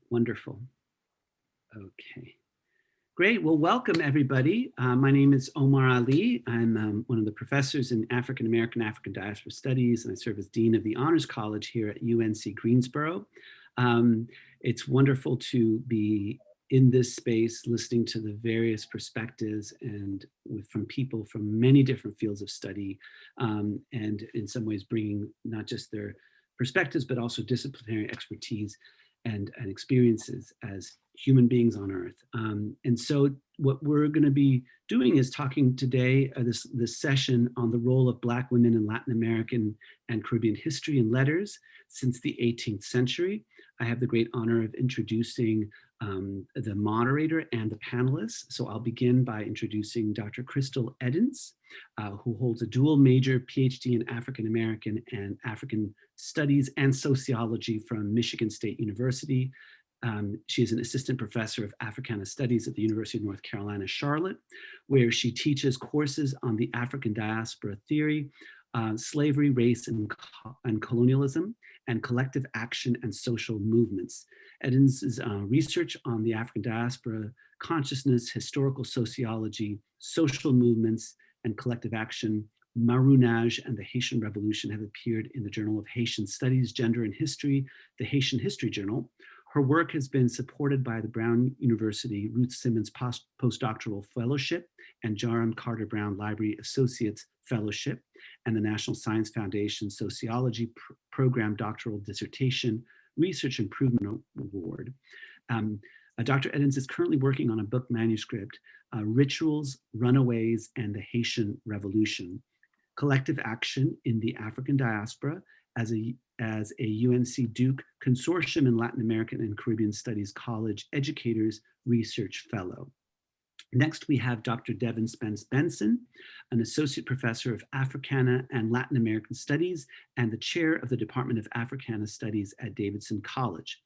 Wonderful. Okay. Great. Well, welcome everybody. My name is Omar Ali. I'm one of the professors in African American Diaspora Studies, and I serve as Dean of the Honors College here at UNC Greensboro. It's wonderful to be in this space, listening to the various perspectives and from people from many different fields of study, and in some ways bringing not just their perspectives, but also disciplinary expertise and experiences as human beings on Earth. And so what we're going to be doing is talking today, this session on the role of Black women in Latin American and Caribbean history and letters since the 18th century. I have the great honor of introducing the moderator and the panelists. So I'll begin by introducing Dr. Crystal Eddins, who holds a dual major PhD in African American and African Studies and Sociology from Michigan State University. She is an assistant professor of Africana Studies at the University of North Carolina, Charlotte, where she teaches courses on the African diaspora theory, slavery, race, and colonialism, and collective action and social movements. Eddins' research on the African diaspora, consciousness, historical sociology, social movements, and collective action, Maroonage and the Haitian Revolution have appeared in the Journal of Haitian Studies, Gender and History, the Haitian History Journal. Her work has been supported by the Brown University Ruth Simmons Postdoctoral Fellowship and Joram Carter Brown Library Associates Fellowship and the National Science Foundation Sociology Program Doctoral Dissertation Research Improvement Award. Dr. Eddins is currently working on a book manuscript, Rituals, Runaways, and the Haitian Revolution, Collective Action in the African Diaspora as a UNC Duke Consortium in Latin American and Caribbean Studies College Educators Research Fellow. Next, we have Dr. Devyn Spence Benson, an associate professor of Africana and Latin American Studies and the chair of the Department of Africana Studies at Davidson College.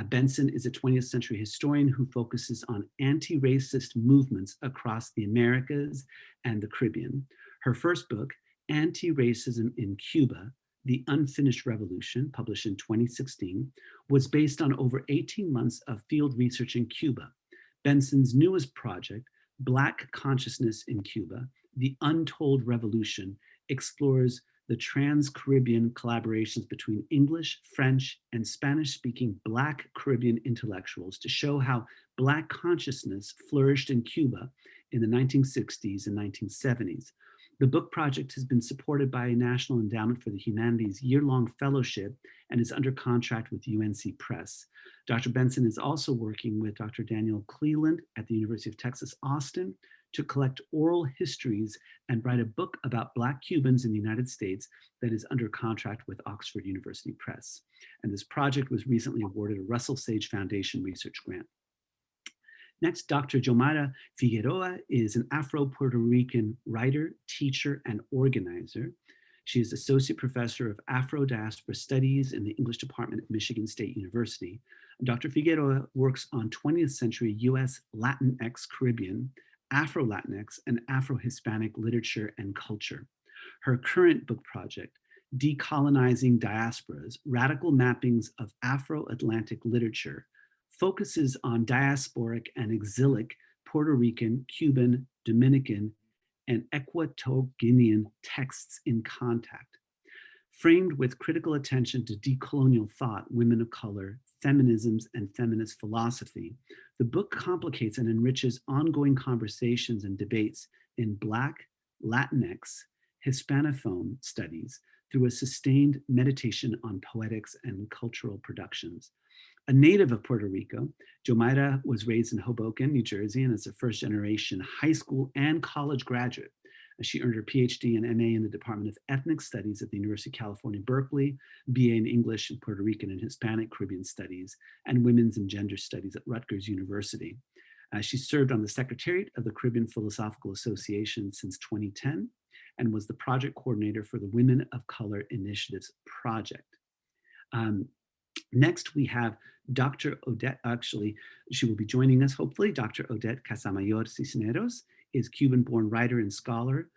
Benson is a 20th century historian who focuses on anti-racist movements across the Americas and the Caribbean. Her first book, Anti-Racism in Cuba, The Unfinished Revolution, published in 2016, was based on over 18 months of field research in Cuba. Benson's newest project, Black Consciousness in Cuba, The Untold Revolution, explores the trans-Caribbean collaborations between English, French, and Spanish-speaking Black Caribbean intellectuals to show how Black consciousness flourished in Cuba in the 1960s and 1970s. The book project has been supported by a National Endowment for the Humanities year-long fellowship and is under contract with UNC Press. Dr. Benson is also working with Dr. Daniel Cleland at the University of Texas, Austin, to collect oral histories and write a book about Black Cubans in the United States that is under contract with Oxford University Press. And this project was recently awarded a Russell Sage Foundation research grant. Next, Dr. Yomaira Figueroa is an Afro-Puerto Rican writer, teacher, and organizer. She is Associate Professor of Afro-Diaspora Studies in the English Department at Michigan State University. Dr. Figueroa works on 20th century US Latinx Caribbean, Afro-Latinx, and Afro-Hispanic literature and culture. Her current book project, Decolonizing Diasporas, Radical Mappings of Afro-Atlantic Literature, focuses on diasporic and exilic Puerto Rican, Cuban, Dominican, and Equatorial Guinean texts in contact. Framed with critical attention to decolonial thought, women of color, feminisms, and feminist philosophy, the book complicates and enriches ongoing conversations and debates in Black, Latinx, Hispanophone studies through a sustained meditation on poetics and cultural productions. A native of Puerto Rico, Yomaira was raised in Hoboken, New Jersey, and is a first-generation high school and college graduate. She earned her PhD and MA in the Department of Ethnic Studies at the University of California, Berkeley, BA in English and Puerto Rican and Hispanic Caribbean Studies, and Women's and Gender Studies at Rutgers University. She served on the Secretariat of the Caribbean Philosophical Association since 2010 and was the project coordinator for the Women of Color Initiatives Project. Next, we have Dr. Odette, actually, she will be joining us, hopefully. Dr. Odette Casamayor-Cisneros is Cuban-born writer and scholar.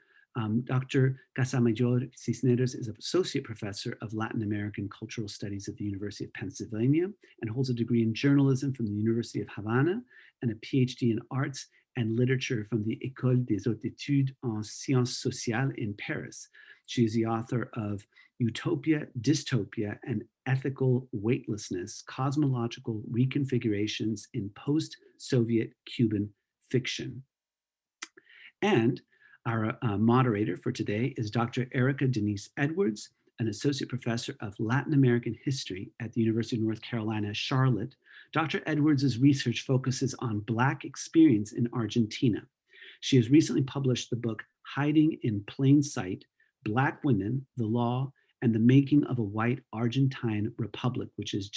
Dr. Casamayor-Cisneros is an associate professor of Latin American Cultural Studies at the University of Pennsylvania and holds a degree in journalism from the University of Havana and a PhD in arts and literature from the École des Hautes Études en Sciences Sociales in Paris. She is the author of Utopia, Dystopia, and Ethical Weightlessness, Cosmological Reconfigurations in Post-Soviet Cuban Fiction. And our moderator for today is Dr. Erica Denise Edwards, an associate professor of Latin American history at the University of North Carolina, Charlotte. Dr. Edwards' research focuses on Black experience in Argentina. She has recently published the book Hiding in Plain Sight, Black Women, the Law, and the Making of a White Argentine Republic, which is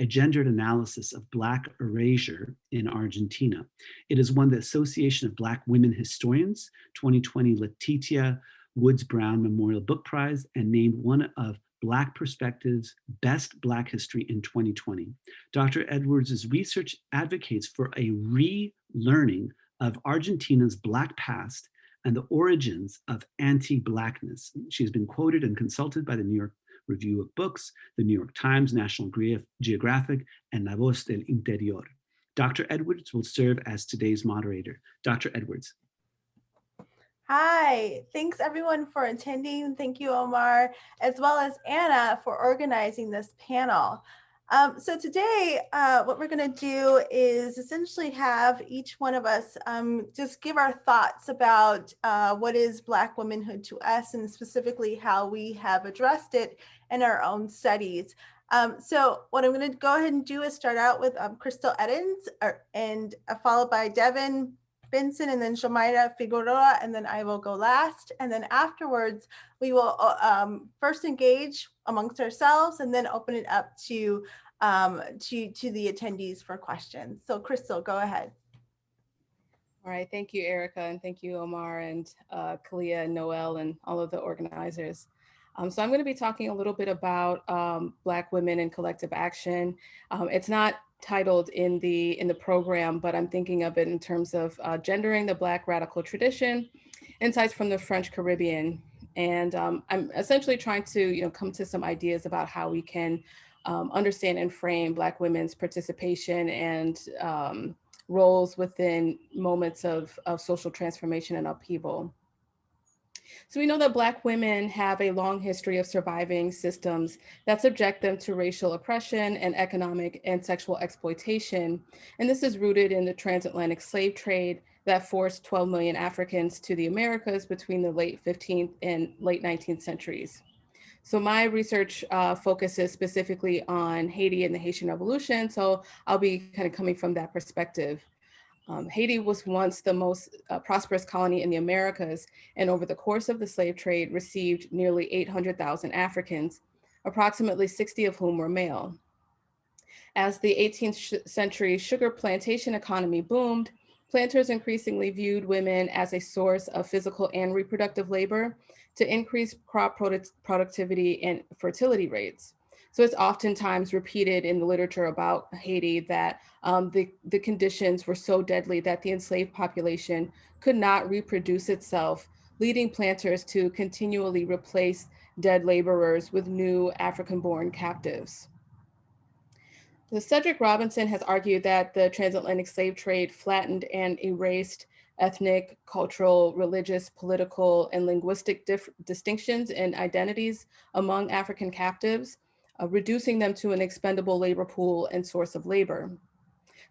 a gendered analysis of Black erasure in Argentina. It has won the Association of Black Women Historians 2020 Letitia Woods Brown Memorial Book Prize and named one of Black Perspectives Best Black History in 2020. Dr. Edwards' research advocates for a relearning of Argentina's Black past and the origins of anti-Blackness. She has been quoted and consulted by the New York Review of Books, the New York Times, National Geographic, and La Voz del Interior. Dr. Edwards will serve as today's moderator. Dr. Edwards. Hi, thanks everyone for attending. Thank you, Omar, as well as Anna for organizing this panel. So today, what we're going to do is essentially have each one of us just give our thoughts about what is Black womanhood to us and specifically how we have addressed it in our own studies. So what I'm going to go ahead and do is start out with Crystal Eddins and followed by Devin, Benson, and then Yomaira, Figueroa, and then I will go last. And then afterwards, we will first engage amongst ourselves and then open it up to the attendees for questions. So Crystal, go ahead. All right, thank you, Erica, and thank you, Omar, and Kalia, and Noel, and all of the organizers. So I'm going to be talking a little bit about Black women and collective action. It's not titled in the program, but I'm thinking of it in terms of gendering the Black radical tradition, insights from the French Caribbean. And I'm essentially trying to come to some ideas about how we can understand and frame Black women's participation and roles within moments of social transformation and upheaval. So we know that Black women have a long history of surviving systems that subject them to racial oppression and economic and sexual exploitation. And this is rooted in the transatlantic slave trade that forced 12 million Africans to the Americas between the late 15th and late 19th centuries. So my research focuses specifically on Haiti and the Haitian Revolution. So I'll be kind of coming from that perspective. Haiti was once the most prosperous colony in the Americas, and over the course of the slave trade received nearly 800,000 Africans, approximately 60 of whom were male. As the 18th century sugar plantation economy boomed, planters increasingly viewed women as a source of physical and reproductive labor to increase crop productivity and fertility rates. So it's oftentimes repeated in the literature about Haiti that the conditions were so deadly that the enslaved population could not reproduce itself, leading planters to continually replace dead laborers with new African-born captives. So Cedric Robinson has argued that the transatlantic slave trade flattened and erased ethnic, cultural, religious, political, and linguistic distinctions and identities among African captives, reducing them to an expendable labor pool and source of labor.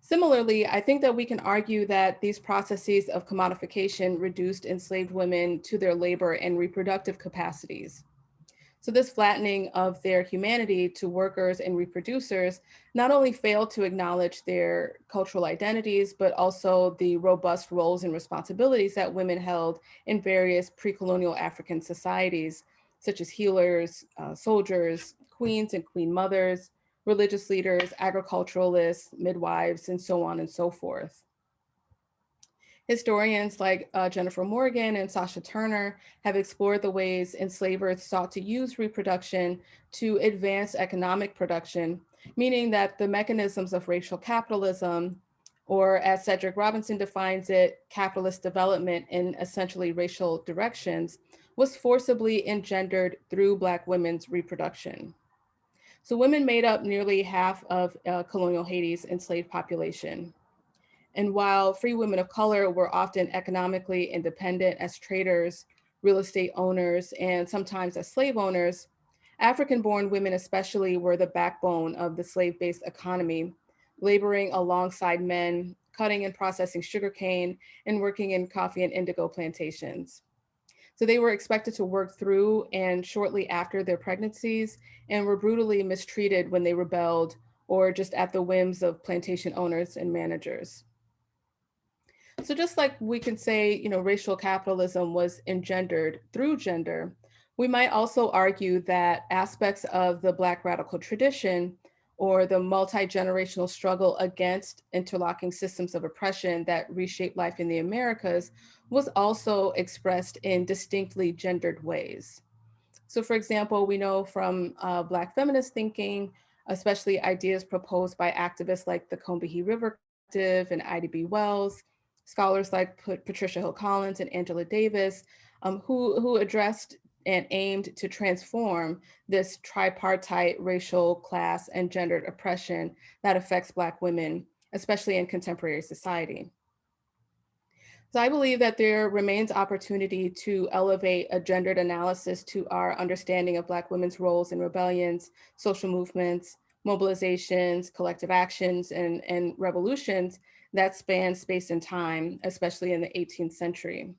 Similarly, I think that we can argue that these processes of commodification reduced enslaved women to their labor and reproductive capacities. So this flattening of their humanity to workers and reproducers not only failed to acknowledge their cultural identities, but also the robust roles and responsibilities that women held in various pre-colonial African societies, such as healers, soldiers, queens and queen mothers, religious leaders, agriculturalists, midwives, and so on and so forth. Historians like Jennifer Morgan and Sasha Turner have explored the ways enslavers sought to use reproduction to advance economic production, meaning that the mechanisms of racial capitalism or as Cedric Robinson defines it, capitalist development in essentially racial directions, was forcibly engendered through Black women's reproduction. So women made up nearly half of colonial Haiti's enslaved population. And while free women of color were often economically independent as traders, real estate owners, and sometimes as slave owners, African-born women especially were the backbone of the slave-based economy, laboring alongside men, cutting and processing sugarcane, and working in coffee and indigo plantations. So they were expected to work through and shortly after their pregnancies, and were brutally mistreated when they rebelled or just at the whims of plantation owners and managers. So just like we can say, racial capitalism was engendered through gender, we might also argue that aspects of the Black radical tradition or the multi-generational struggle against interlocking systems of oppression that reshaped life in the Americas was also expressed in distinctly gendered ways. So for example, we know from Black feminist thinking, especially ideas proposed by activists like the Combahee River Collective and Ida B. Wells, scholars like Patricia Hill Collins and Angela Davis, who addressed and aimed to transform this tripartite racial, class, and gendered oppression that affects Black women, especially in contemporary society. So I believe that there remains opportunity to elevate a gendered analysis to our understanding of Black women's roles in rebellions, social movements, mobilizations, collective actions, and revolutions that span space and time, especially in the 18th century.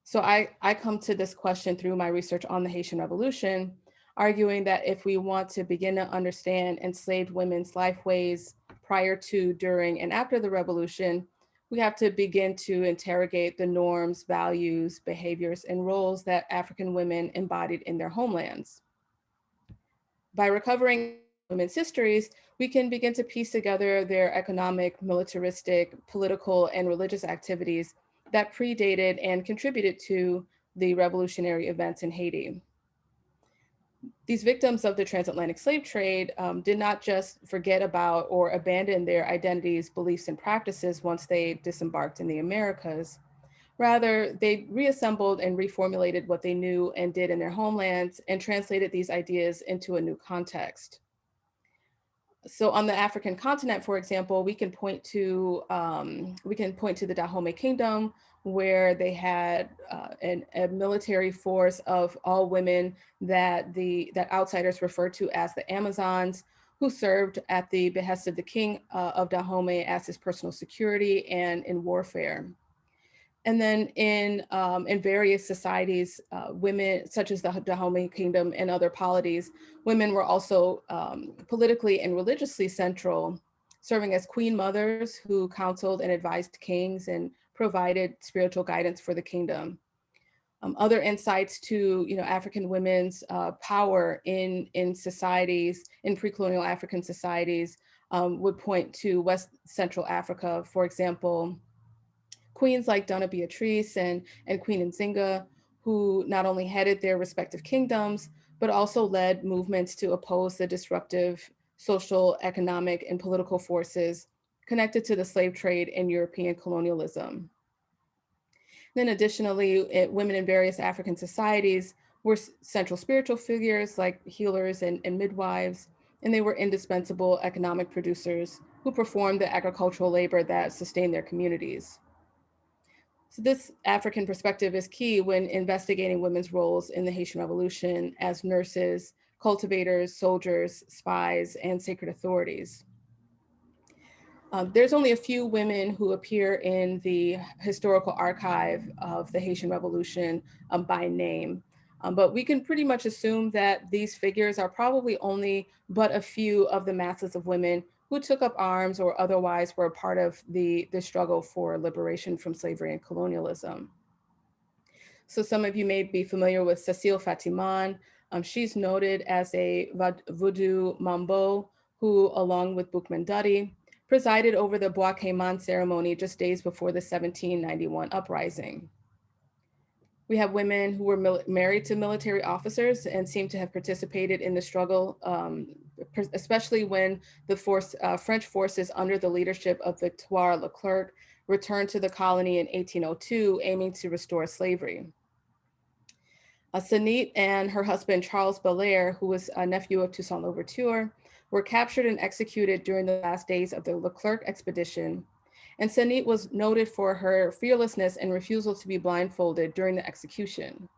So I come to this question through my research on the Haitian Revolution, arguing that if we want to begin to understand enslaved women's lifeways prior to, during, and after the revolution, we have to begin to interrogate the norms, values, behaviors, and roles that African women embodied in their homelands. By recovering women's histories, we can begin to piece together their economic, militaristic, political, and religious activities that predated and contributed to the revolutionary events in Haiti. These victims of the transatlantic slave trade did not just forget about or abandon their identities, beliefs, and practices once they disembarked in the Americas. Rather, they reassembled and reformulated what they knew and did in their homelands and translated these ideas into a new context. So on the African continent, for example, we can point to the Dahomey Kingdom, where they had a military force of all women that outsiders refer to as the Amazons, who served at the behest of the king of Dahomey as his personal security and in warfare. And then in various societies, women, such as the Dahomey Kingdom and other polities, women were also politically and religiously central, serving as queen mothers who counseled and advised kings and provided spiritual guidance for the kingdom. Other insights to African women's power in societies, in pre-colonial African societies, would point to West Central Africa, for example. Queens like Donna Beatrice and Queen Nzinga, who not only headed their respective kingdoms, but also led movements to oppose the disruptive social, economic, and political forces connected to the slave trade and European colonialism. Then additionally, women in various African societies were central spiritual figures like healers and midwives, and they were indispensable economic producers who performed the agricultural labor that sustained their communities. So this African perspective is key when investigating women's roles in the Haitian Revolution as nurses, cultivators, soldiers, spies, and sacred authorities. There's only a few women who appear in the historical archive of the Haitian Revolution by name, but we can pretty much assume that these figures are probably only but a few of the masses of women who took up arms or otherwise were a part of the struggle for liberation from slavery and colonialism. So some of you may be familiar with Cecile Fatiman. She's noted as a voodoo mambo who, along with Boukman Dutty, presided over the Bois Cayman ceremony just days before the 1791 uprising. We have women who were married to military officers and seem to have participated in the struggle especially when the French forces under the leadership of Victoire Leclerc returned to the colony in 1802, aiming to restore slavery. Sanit and her husband, Charles Belair, who was a nephew of Toussaint Louverture, were captured and executed during the last days of the Leclerc expedition. And Sanit was noted for her fearlessness and refusal to be blindfolded during the execution.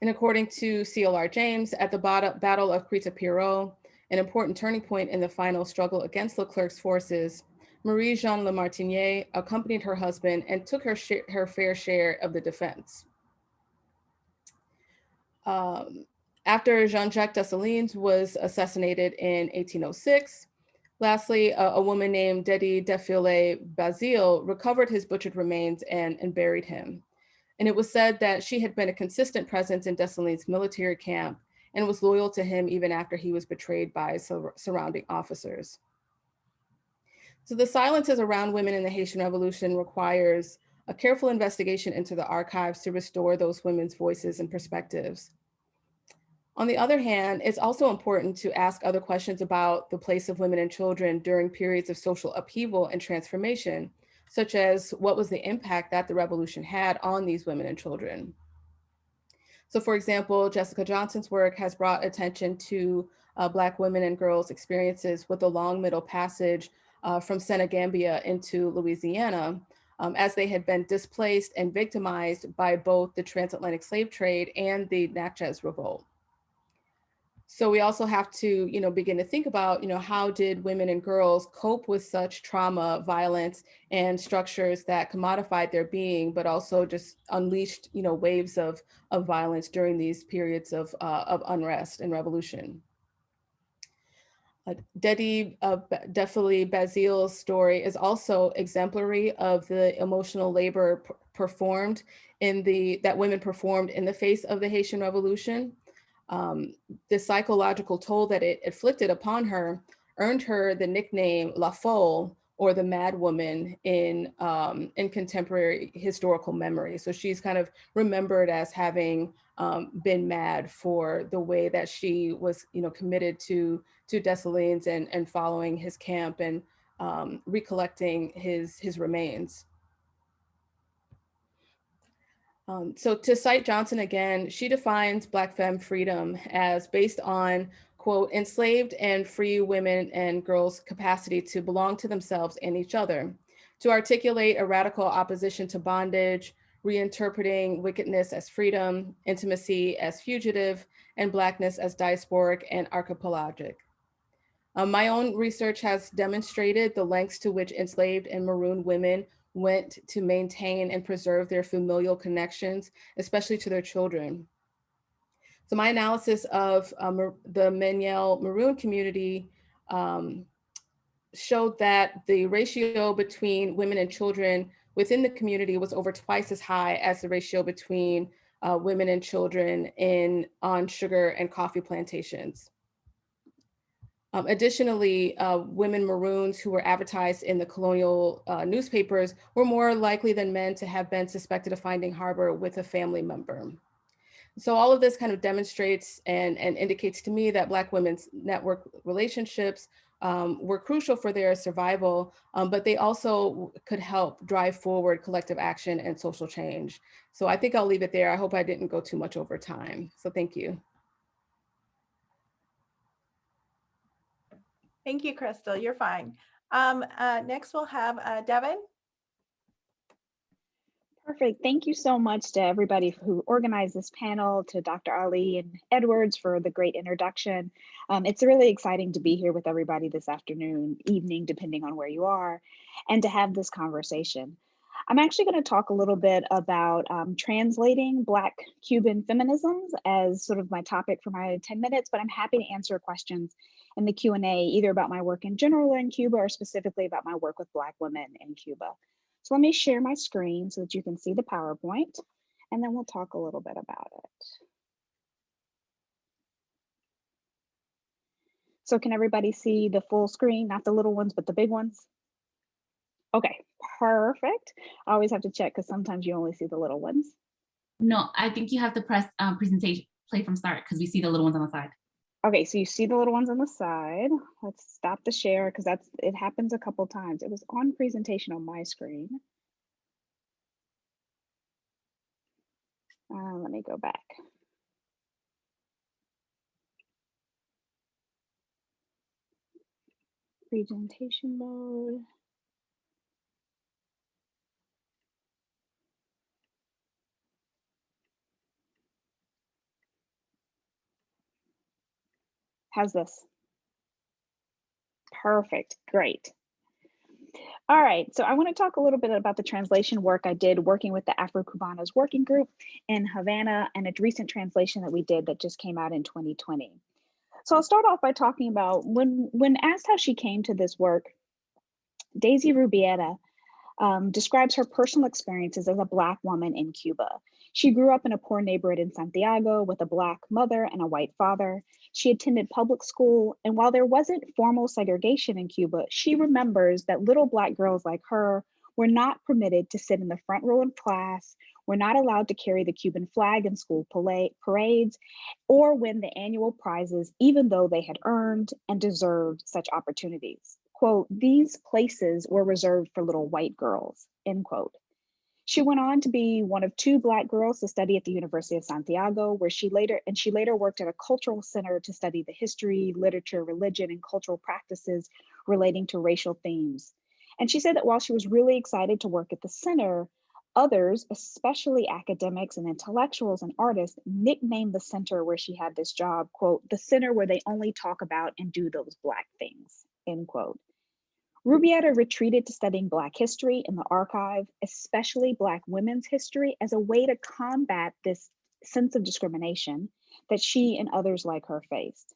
And according to C.L.R. James, at the Battle of Crête-à-Pierrot, an important turning point in the final struggle against Leclerc's forces, Marie-Jeanne Lamartiniere accompanied her husband and took her fair share of the defense. After Jean-Jacques Dessalines was assassinated in 1806, lastly, a woman named Dedy Defilé-Basile recovered his butchered remains and buried him. And it was said that she had been a consistent presence in Dessalines' military camp and was loyal to him even after he was betrayed by surrounding officers. So the silences around women in the Haitian Revolution requires a careful investigation into the archives to restore those women's voices and perspectives. On the other hand, it's also important to ask other questions about the place of women and children during periods of social upheaval and transformation, such as what was the impact that the revolution had on these women and children. So for example, Jessica Johnson's work has brought attention to Black women and girls' experiences with the long Middle Passage from Senegambia into Louisiana, as they had been displaced and victimized by both the transatlantic slave trade and the Natchez Revolt. So we also have to, begin to think about, how did women and girls cope with such trauma, violence, and structures that commodified their being, but also just unleashed, waves of violence during these periods of unrest and revolution. Dedy Defilé-Basile's story is also exemplary of the emotional labor that women performed in the face of the Haitian Revolution. The psychological toll that it inflicted upon her earned her the nickname La Folle, or the Mad Woman, in contemporary historical memory. So she's kind of remembered as having been mad for the way that she was, committed to Dessalines and following his camp and recollecting his remains. So to cite Johnson again, she defines Black femme freedom as based on, quote, enslaved and free women and girls' capacity to belong to themselves and each other, to articulate a radical opposition to bondage, reinterpreting wickedness as freedom, intimacy as fugitive, and Blackness as diasporic and archipelagic. My own research has demonstrated the lengths to which enslaved and marooned women went to maintain and preserve their familial connections, especially to their children. So my analysis of the Menyel Maroon community showed that the ratio between women and children within the community was over twice as high as the ratio between women and children on sugar and coffee plantations. Additionally, women Maroons who were advertised in the colonial newspapers were more likely than men to have been suspected of finding harbor with a family member. So all of this kind of demonstrates and indicates to me that Black women's network relationships were crucial for their survival, but they also could help drive forward collective action and social change. So I think I'll leave it there. I hope I didn't go too much over time. So thank you. Thank you, Crystal. You're fine. Next, we'll have Devin. Perfect. Thank you so much to everybody who organized this panel, to Dr. Ali and Edwards for the great introduction. It's really exciting to be here with everybody this afternoon, evening, depending on where you are, and to have this conversation. I'm actually going to talk a little bit about translating Black Cuban feminisms as sort of my topic for my 10 minutes, but I'm happy to answer questions in the Q&A, either about my work in general in Cuba or specifically about my work with Black women in Cuba. So let me share my screen so that you can see the PowerPoint, and then we'll talk a little bit about it. So can everybody see the full screen, not the little ones, but the big ones? Okay, perfect. I always have to check because sometimes you only see the little ones. No, I think you have to press presentation, play from start, because we see the little ones on the side. Okay, so you see the little ones on the side. Let's stop the share because it happens a couple times. It was on presentation on my screen. Let me go back. Presentation mode. How's this? Perfect, great. All right, so I want to talk a little bit about the translation work I did working with the Afro-Cubanos Working Group in Havana and a recent translation that we did that just came out in 2020. So I'll start off by talking about when asked how she came to this work, Daisy Rubiera describes her personal experiences as a Black woman in Cuba. She grew up in a poor neighborhood in Santiago with a Black mother and a white father. She attended public school, and while there wasn't formal segregation in Cuba, she remembers that little Black girls like her were not permitted to sit in the front row of class, were not allowed to carry the Cuban flag in school parades, or win the annual prizes, even though they had earned and deserved such opportunities. Quote, "These places were reserved for little white girls," end quote. She went on to be one of 2 Black girls to study at the University of Santiago, where she later worked at a cultural center to study the history, literature, religion, and cultural practices relating to racial themes. And she said that while she was really excited to work at the center, others, especially academics and intellectuals and artists, nicknamed the center where she had this job, quote, "the center where they only talk about and do those Black things," end quote. Rubiera retreated to studying Black history in the archive, especially Black women's history, as a way to combat this sense of discrimination that she and others like her faced.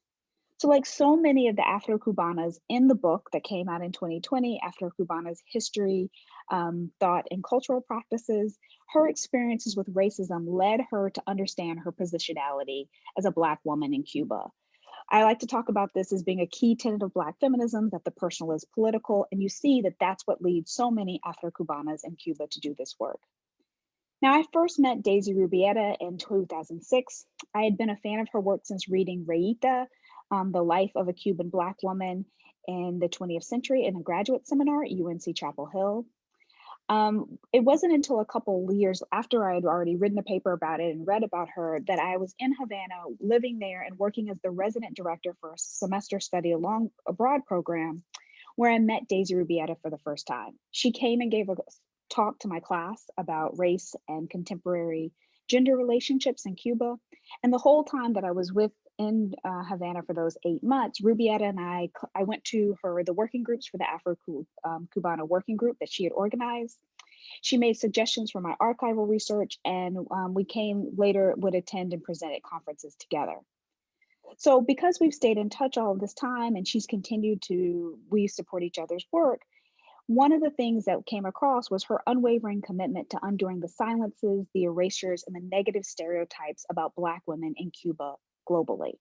So like so many of the Afro-Cubanas in the book that came out in 2020, Afro-Cubanas History, Thought, and Cultural Practices, her experiences with racism led her to understand her positionality as a Black woman in Cuba. I like to talk about this as being a key tenet of Black feminism, that the personal is political, and you see that that's what leads so many Afro-Cubanas in Cuba to do this work. Now, I first met Daisy Rubiera in 2006. I had been a fan of her work since reading Reita, The Life of a Cuban Black Woman in the 20th Century in a graduate seminar at UNC Chapel Hill. It wasn't until a couple years after I had already written a paper about it and read about her that I was in Havana, living there and working as the resident director for a semester study abroad program, where I met Daisy Rubiera for the first time. She came and gave a talk to my class about race and contemporary gender relationships in Cuba. And the whole time that I was in Havana for those 8 months, Rubiera and I went to the working groups for the Afro-Cubana working group that she had organized. She made suggestions for my archival research, and we would attend and present at conferences together. So because we've stayed in touch all of this time and she's continued we support each other's work, one of the things that came across was her unwavering commitment to undoing the silences, the erasures, and the negative stereotypes about Black women in Cuba globally.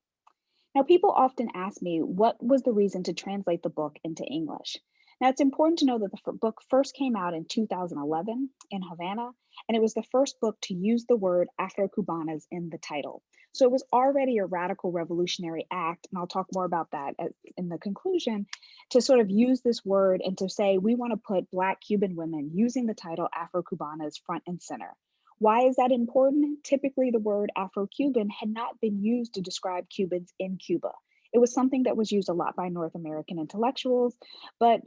Now, people often ask me, what was the reason to translate the book into English? Now, it's important to know that the book first came out in 2011 in Havana, and it was the first book to use the word Afro-Cubanas in the title. So it was already a radical revolutionary act, and I'll talk more about that in the conclusion, to sort of use this word and to say, we want to put Black Cuban women using the title Afro-Cubanas front and center. Why is that important? Typically, the word Afro-Cuban had not been used to describe Cubans in Cuba. It was something that was used a lot by North American intellectuals, but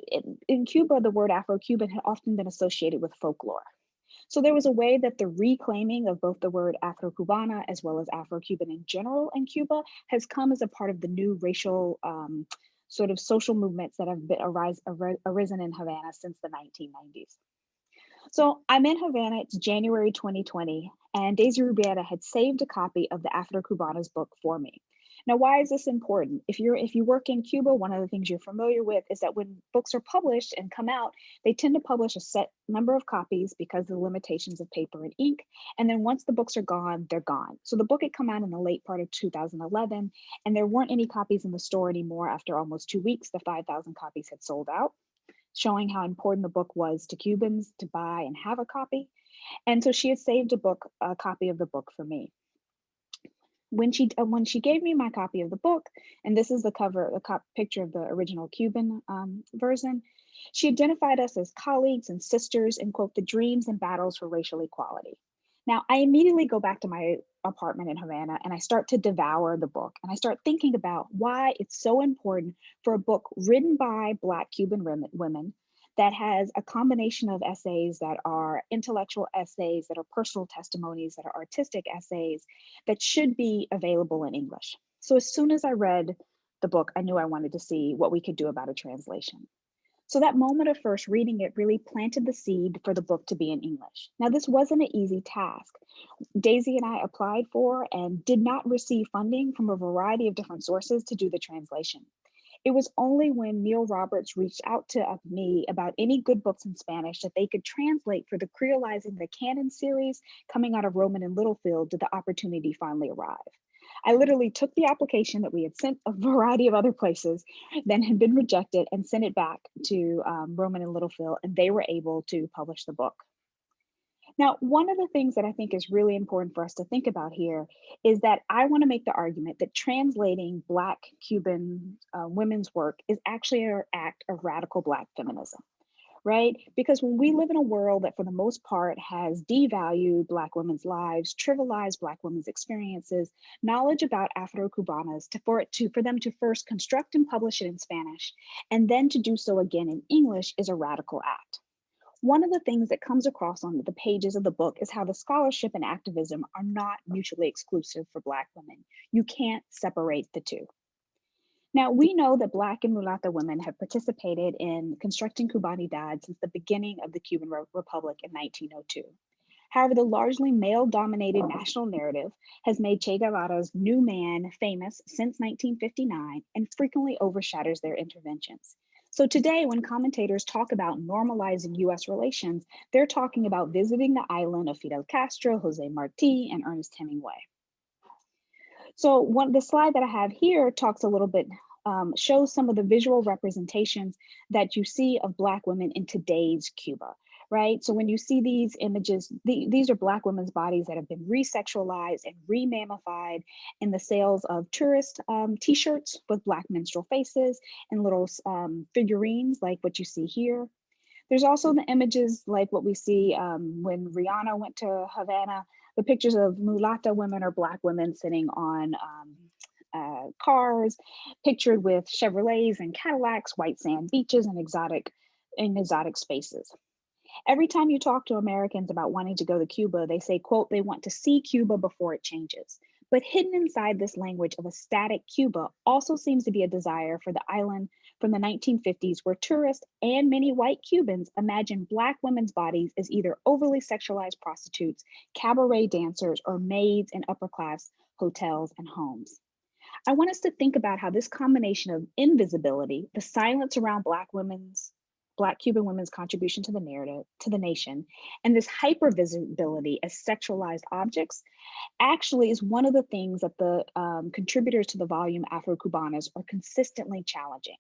in Cuba, the word Afro-Cuban had often been associated with folklore. So there was a way that the reclaiming of both the word Afro-Cubana as well as Afro-Cuban in general in Cuba has come as a part of the new racial sort of social movements that have arisen in Havana since the 1990s. So I'm in Havana, it's January 2020, and Daisy Rubiera had saved a copy of the Afro-Cubanas book for me. Now, why is this important? If you work in Cuba, one of the things you're familiar with is that when books are published and come out, they tend to publish a set number of copies because of the limitations of paper and ink. And then once the books are gone, they're gone. So the book had come out in the late part of 2011, and there weren't any copies in the store anymore. After almost 2 weeks, the 5,000 copies had sold out, showing how important the book was to Cubans to buy and have a copy. And so she had saved a copy of the book for me. when she gave me my copy of the book, and this is the cover, picture of the original Cuban version, she identified us as colleagues and sisters and, quote, the dreams and battles for racial equality. Now, I immediately go back to my apartment in Havana and I start to devour the book. And I start thinking about why it's so important for a book written by Black Cuban women that has a combination of essays that are intellectual essays, that are personal testimonies, that are artistic essays, that should be available in English. So as soon as I read the book, I knew I wanted to see what we could do about a translation. So that moment of first reading it really planted the seed for the book to be in English. Now, this wasn't an easy task. Daisy and I applied for and did not receive funding from a variety of different sources to do the translation. It was only when Neil Roberts reached out to me about any good books in Spanish that they could translate for the Creolizing the Canon series coming out of Rowman and Littlefield did the opportunity finally arrive. I literally took the application that we had sent a variety of other places, then had been rejected, and sent it back to Rowman and Littlefield, and they were able to publish the book. Now, one of the things that I think is really important for us to think about here is that I want to make the argument that translating Black Cuban women's work is actually an act of radical Black feminism, right? Because when we live in a world that for the most part has devalued Black women's lives, trivialized Black women's experiences, knowledge about Afro-Cubanas for them to first construct and publish it in Spanish, and then to do so again in English is a radical act. One of the things that comes across on the pages of the book is how the scholarship and activism are not mutually exclusive for Black women. You can't separate the two. Now, we know that Black and mulatta women have participated in constructing Cubanidad since the beginning of the Cuban Republic in 1902. However, the largely male-dominated national narrative has made Che Guevara's new man famous since 1959 and frequently overshadows their interventions. So today, when commentators talk about normalizing US relations, they're talking about visiting the island of Fidel Castro, Jose Marti, and Ernest Hemingway. So the slide that I have here talks a little bit, shows some of the visual representations that you see of Black women in today's Cuba, right? So when you see these images, these are Black women's bodies that have been resexualized and remammified in the sales of tourist t-shirts with Black menstrual faces and little figurines like what you see here. There's also the images like what we see when Rihanna went to Havana, the pictures of mulatta women or Black women sitting on cars, pictured with Chevrolets and Cadillacs, white sand beaches, and exotic spaces. Every time you talk to Americans about wanting to go to Cuba, they say, quote, they want to see Cuba before it changes. But hidden inside this language of a static Cuba also seems to be a desire for the island from the 1950s, where tourists and many white Cubans imagine Black women's bodies as either overly sexualized prostitutes, cabaret dancers, or maids in upper class hotels and homes. I want us to think about how this combination of invisibility, the silence around Black Cuban women's contribution to the narrative, to the nation, and this hypervisibility as sexualized objects actually is one of the things that the contributors to the volume Afro-Cubanas are consistently challenging.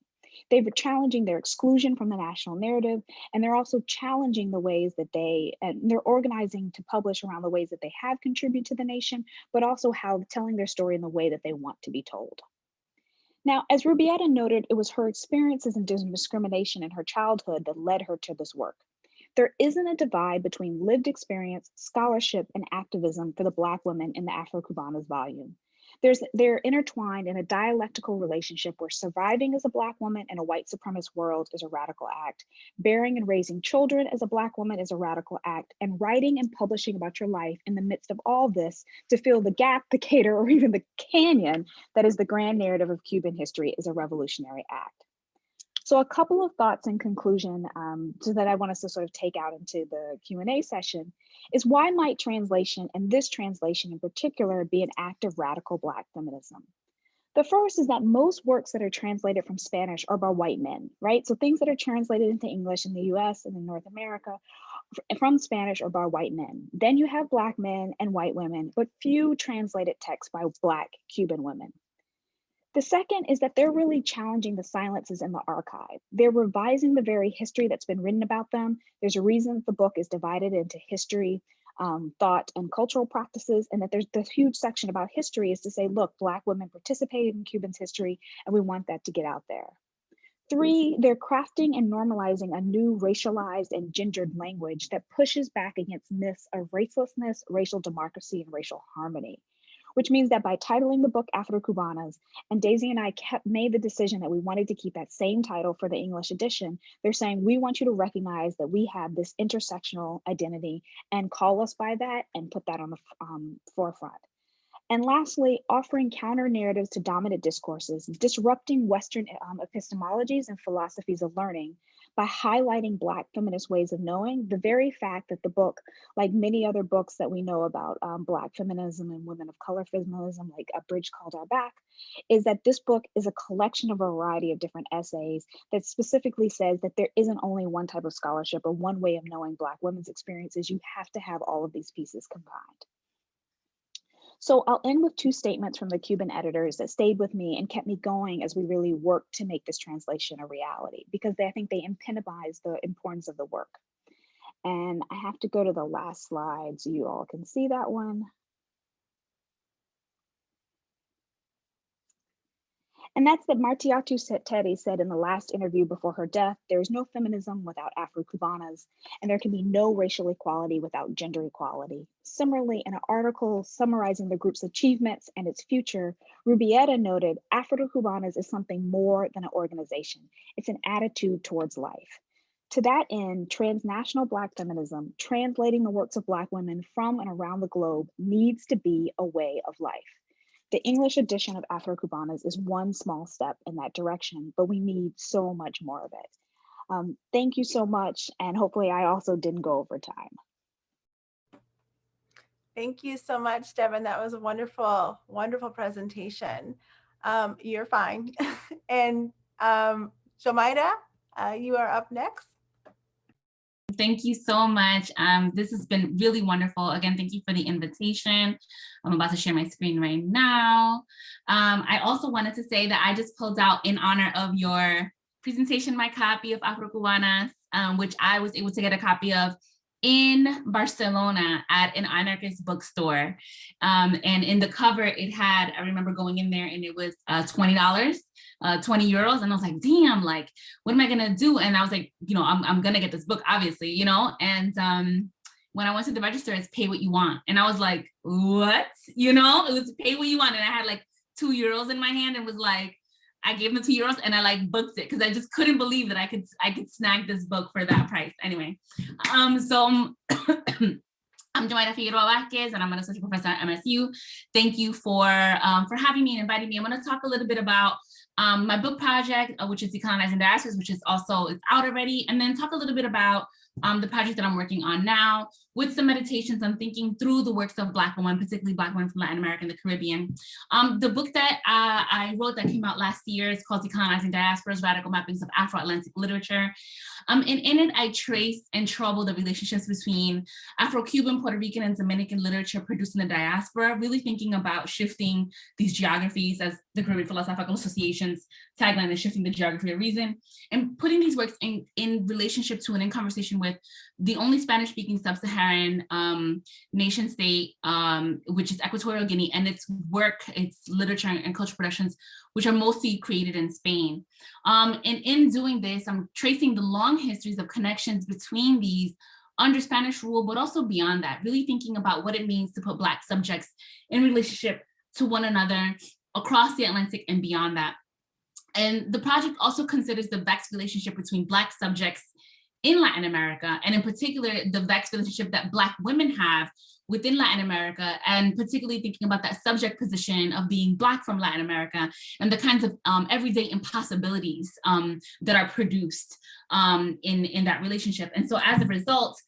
They're challenging their exclusion from the national narrative, and they're also challenging the ways that they're organizing to publish around the ways that they have contributed to the nation, but also how telling their story in the way that they want to be told. Now, as Rubietta noted, it was her experiences and discrimination in her childhood that led her to this work. There isn't a divide between lived experience, scholarship, and activism for the Black women in the Afro-Cubanas volume. They're intertwined in a dialectical relationship where surviving as a Black woman in a white supremacist world is a radical act, bearing and raising children as a Black woman is a radical act, and writing and publishing about your life in the midst of all this to fill the gap, the cater, or even the canyon that is the grand narrative of Cuban history is a revolutionary act. So a couple of thoughts in conclusion so that I want us to sort of take out into the Q&A session is, why might translation, and this translation in particular, be an act of radical Black feminism? The first is that most works that are translated from Spanish are by white men, right? So things that are translated into English in the US and in North America from Spanish are by white men. Then you have Black men and white women, but few translated texts by Black Cuban women. The second is that they're really challenging the silences in the archive. They're revising the very history that's been written about them. There's a reason the book is divided into history thought and cultural practices, and that there's this huge section about history is to say, look, Black women participated in Cuba's history, and we want that to get out there. 3, they're crafting and normalizing a new racialized and gendered language that pushes back against myths of racelessness, racial democracy, and racial harmony, which means that by titling the book Afro-Cubanas, and Daisy and I made the decision that we wanted to keep that same title for the English edition, they're saying, we want you to recognize that we have this intersectional identity and call us by that and put that on the forefront. And lastly, offering counter narratives to dominant discourses, disrupting Western epistemologies and philosophies of learning by highlighting Black feminist ways of knowing. The very fact that the book, like many other books that we know about Black feminism and women of color feminism, like A Bridge Called Our Back, is that this book is a collection of a variety of different essays that specifically says that there isn't only one type of scholarship or one way of knowing Black women's experiences. You have to have all of these pieces combined. So I'll end with 2 statements from the Cuban editors that stayed with me and kept me going as we really worked to make this translation a reality, because I think they epitomize the importance of the work. And I have to go to the last slide so you all can see that one. And that's that Martiatu Seteri said in the last interview before her death, there is no feminism without Afro-Cubanas, and there can be no racial equality without gender equality. Similarly, in an article summarizing the group's achievements and its future, Rubiera noted, Afro-Cubanas is something more than an organization. It's an attitude towards life. To that end, transnational Black feminism, translating the works of Black women from and around the globe, needs to be a way of life. The English edition of Afro-Cubanas is one small step in that direction, but we need so much more of it. Thank you so much, and hopefully I also didn't go over time. Thank you so much, Devin. That was a wonderful, wonderful presentation. You're fine. And Yomaira, you are up next. Thank you so much. This has been really wonderful. Again, thank you for the invitation. I'm about to share my screen right now. I also wanted to say that I just pulled out, in honor of your presentation, my copy of Afro-Cubanas, which I was able to get a copy of in Barcelona at an anarchist bookstore. And in the cover, it had, I remember going in there and it was $20. 20 euros. And I was like, damn, like, what am I gonna do? And I was like, you know, I'm gonna get this book, obviously, you know? And when I went to the register, it's pay what you want. And I was like, what? You know, it was pay what you want. And I had like 2 euros in my hand and was like, I gave them 2 euros and I like booked it because I just couldn't believe that I could snag this book for that price. Anyway, so I'm Yomaira Figueroa-Vasquez, and I'm an associate professor at MSU. Thank you for having me and inviting me. I'm going to talk a little bit about my book project, which is Economizing Diasporas, which is also, it's out already, and then talk a little bit about the project that I'm working on now, with some meditations on thinking through the works of Black women, particularly Black women from Latin America and the Caribbean. The book that I wrote that came out last year is called Economizing Diasporas, Radical Mappings of Afro-Atlantic Literature. And in it, I trace and trouble the relationships between Afro-Cuban, Puerto Rican, and Dominican literature produced in the diaspora, really thinking about shifting these geographies, as the Caribbean Philosophical Association's tagline is shifting the geography of reason, and putting these works in relationship to and in conversation with the only Spanish-speaking sub-Saharan nation state, which is Equatorial Guinea, and its work, its literature and cultural productions, which are mostly created in Spain. And in doing this, I'm tracing the long histories of connections between these under Spanish rule, but also beyond that, really thinking about what it means to put Black subjects in relationship to one another across the Atlantic and beyond that. And the project also considers the vexed relationship between Black subjects in Latin America, and in particular, the vexed relationship that Black women have within Latin America, and particularly thinking about that subject position of being Black from Latin America and the kinds of everyday impossibilities that are produced in that relationship. And so as a result,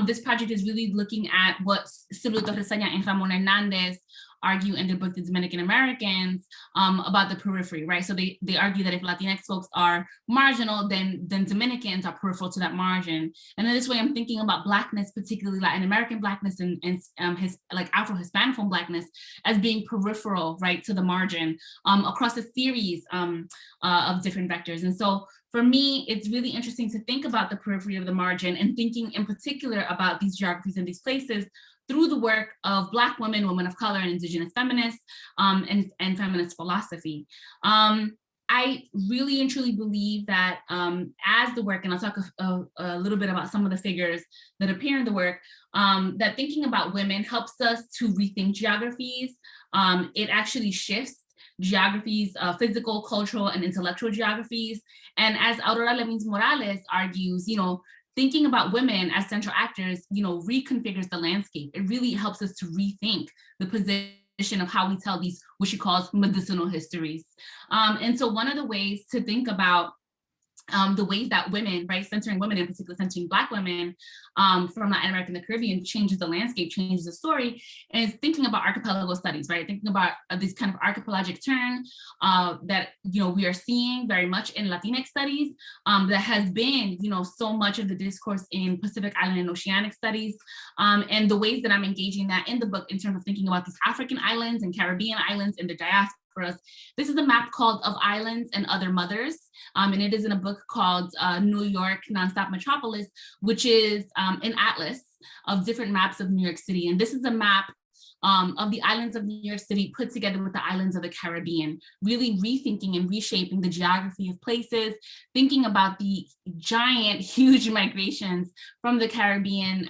this project is really looking at what Silvio Torresanya and Ramon Hernandez argue in the book, The Dominican Americans, about the periphery, right? So they argue that if Latinx folks are marginal, then Dominicans are peripheral to that margin. And in this way, I'm thinking about Blackness, particularly Latin American Blackness and his like Afro-Hispanophone Blackness as being peripheral, right, to the margin across a series of different vectors. And so for me, it's really interesting to think about the periphery of the margin and thinking in particular about these geographies and these places through the work of Black women, women of color, and indigenous feminists, and feminist philosophy. I really and truly believe that as the work, and I'll talk a little bit about some of the figures that appear in the work, that thinking about women helps us to rethink geographies. It actually shifts geographies, physical, cultural, and intellectual geographies. And as Aurora Levins-Morales argues, thinking about women as central actors, reconfigures the landscape. It really helps us to rethink the position of how we tell these, what she calls medicinal histories. And so one of the ways to think about the ways that women, right, centering women, in particular centering Black women from Latin America and the Caribbean changes the landscape, changes the story, and is thinking about archipelago studies, right? Thinking about this kind of archipelagic turn that, we are seeing very much in Latinx studies, that has been, so much of the discourse in Pacific Island and Oceanic studies, and the ways that I'm engaging that in the book in terms of thinking about these African islands and Caribbean islands and the diaspora. This is a map called Of Islands and Other Mothers, and it is in a book called New York Nonstop Metropolis, which is an atlas of different maps of New York City. And this is a map of the islands of New York City put together with the islands of the Caribbean, really rethinking and reshaping the geography of places, thinking about the giant, huge migrations from the Caribbean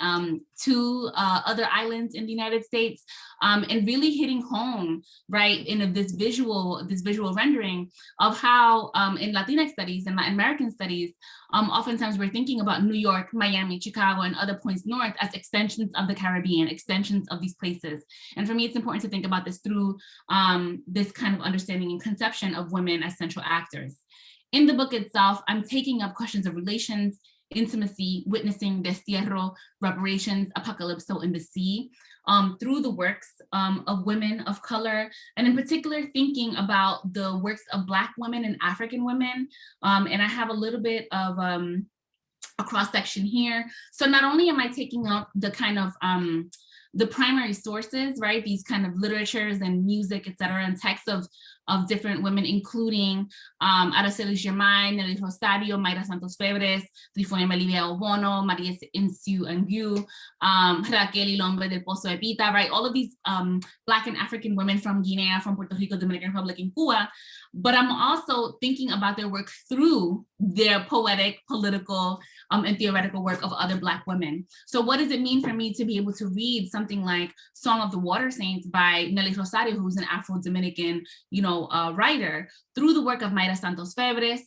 to other islands in the United States, and really hitting home, right, in this visual rendering of how in Latinx studies and Latin American studies, oftentimes we're thinking about New York, Miami, Chicago, and other points north as extensions of the Caribbean, extensions of these places. And for me, it's important to think about this through this kind of understanding and conception of women as central actors. In the book itself, I'm taking up questions of relations, intimacy, witnessing, destierro, reparations, apocalypso, and the sea, through the works of women of color, and in particular thinking about the works of Black women and African women. And I have a little bit of a cross-section here. So not only am I taking up the kind of the primary sources, right, these kind of literatures and music, et cetera, and texts of different women, including Araceli Germain, Nelly Rosario, Mayra Santos Febres, Trifonia Melivia Obono, Maria Insu Angu, Raquel Ilombe del Pozo de Pita, right? All of these Black and African women from Guinea, from Puerto Rico, Dominican Republic, and Cuba. But I'm also thinking about their work through their poetic, political, and theoretical work of other Black women. So what does it mean for me to be able to read something like Song of the Water Saints by Nelly Rosario, who's an Afro-Dominican, writer, through the work of Mayra Santos Febres,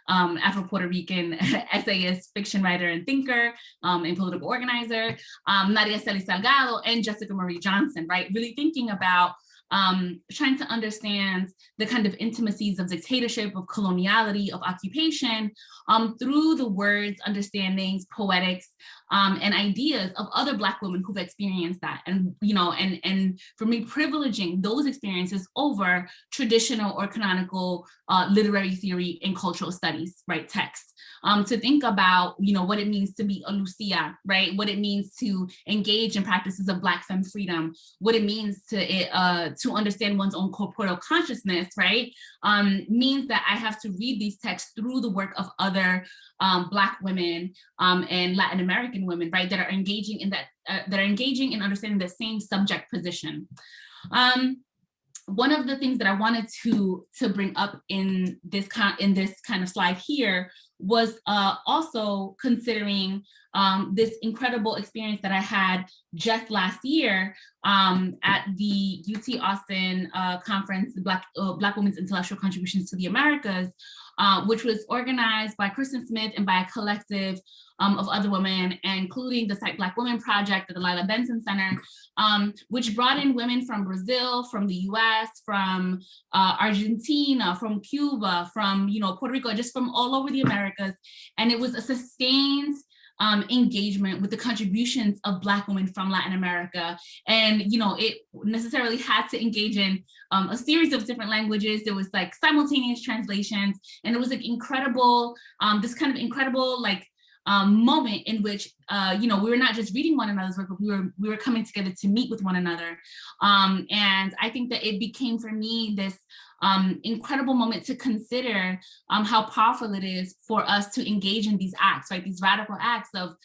Afro-Puerto Rican essayist, fiction writer, and thinker, and political organizer, Nadia Celis Salgado, and Jessica Marie Johnson, right? Really thinking about trying to understand the kind of intimacies of dictatorship, of coloniality, of occupation, through the words, understandings, poetics, and ideas of other Black women who've experienced that. And, and for me, privileging those experiences over traditional or canonical literary theory and cultural studies, right, texts. To think about, what it means to be a Lucia, right? What it means to engage in practices of Black femme freedom, what it means to understand one's own corporeal consciousness, right? Means that I have to read these texts through the work of other Black women and Latin American women, right? That are engaging in understanding the same subject position. One of the things that I wanted to bring up in this kind of slide here was also considering this incredible experience that I had just last year at the UT Austin conference, the Black Women's Intellectual Contributions to the Americas, which was organized by Kristen Smith and by a collective of other women, including the Cite Black Women Project at the Lila Benson Center, which brought in women from Brazil, from the US, from Argentina, from Cuba, from Puerto Rico, just from all over the Americas. And it was a sustained engagement with the contributions of Black women from Latin America. And, it necessarily had to engage in a series of different languages. There was like simultaneous translations, and it was like incredible, this kind of incredible moment in which, we were not just reading one another's work, but we were coming together to meet with one another. And I think that it became for me this incredible moment to consider how powerful it is for us to engage in these acts, right? These radical acts of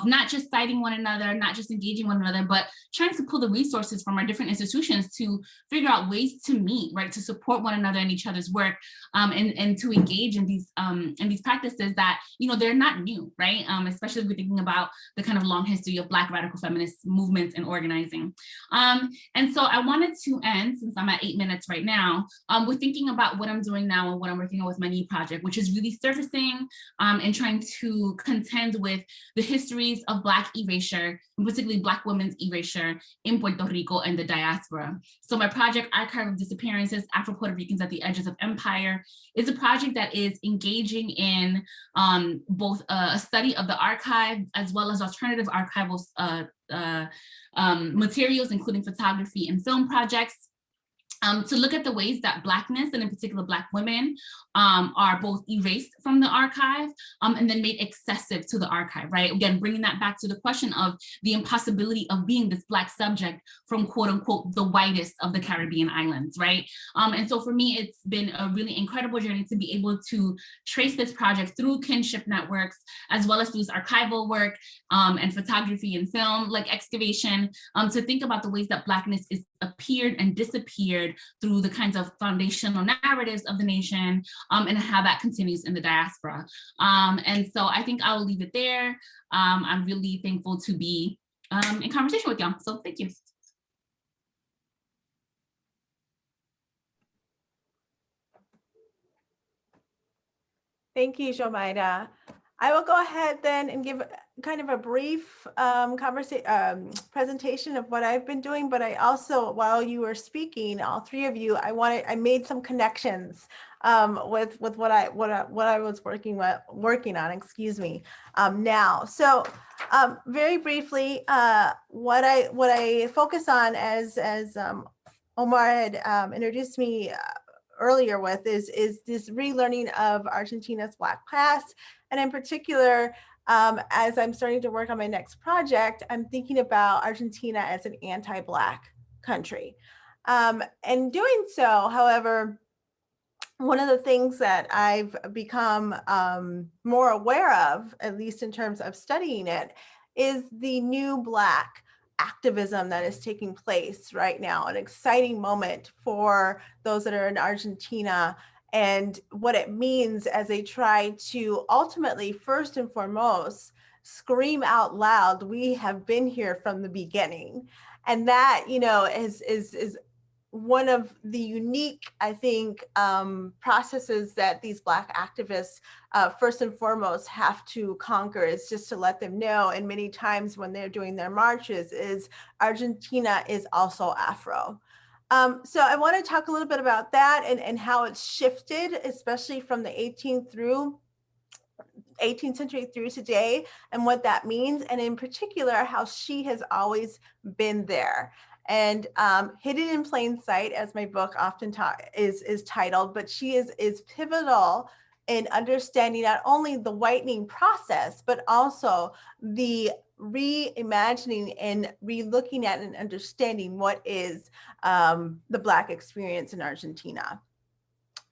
not just citing one another, not just engaging one another, but trying to pull the resources from our different institutions to figure out ways to meet, right? To support one another in each other's work, and to engage in these practices that, you know, they're not new, right? Especially if we're thinking about the kind of long history of Black radical feminist movements and organizing. And so I wanted to end, since I'm at 8 minutes right now, with thinking about what I'm doing now and what I'm working on with my new project, which is really surfacing and trying to contend with the histories of Black erasure, and particularly Black women's erasure in Puerto Rico and the diaspora. So my project, Archive of Disappearances, Afro-Puerto Ricans at the Edges of Empire, is a project that is engaging in both a study of the archive as well as alternative archival materials, including photography and film projects, to look at the ways that Blackness, and in particular Black women, are both erased from the archive and then made accessible to the archive, right? Again, bringing that back to the question of the impossibility of being this Black subject from quote unquote the whitest of the Caribbean islands, right? And so for me, it's been a really incredible journey to be able to trace this project through kinship networks, as well as through archival work and photography and film, like excavation, to think about the ways that Blackness is appeared and disappeared through the kinds of foundational narratives of the nation, and how that continues in the diaspora. And so I think I will leave it there. I'm really thankful to be in conversation with y'all, so thank you. Thank you, Yomaira. I will go ahead then and give kind of a brief presentation of what I've been doing, but I also, while you were speaking, all three of you, I made some connections with what I was working on, excuse me, now. So very briefly, what I focus on, as Omar had introduced me earlier with, is this relearning of Argentina's Black past. And in particular, as I'm starting to work on my next project, I'm thinking about Argentina as an anti-Black country. And doing so, however, one of the things that I've become more aware of, at least in terms of studying it, is the new Black activism that is taking place right now, an exciting moment for those that are in Argentina, and what it means as they try to ultimately, first and foremost, scream out loud, we have been here from the beginning. And that, you know, is one of the unique, I think, processes that these Black activists first and foremost have to conquer, is just to let them know, and many times when they're doing their marches, is Argentina is also Afro. So I want to talk a little bit about that and how it's shifted, especially from the 18th century through today, and what that means, and in particular, how she has always been there. And Hidden in Plain Sight, as my book often is titled, but she is pivotal in understanding not only the whitening process, but also the reimagining and re-looking at and understanding what is the Black experience in Argentina.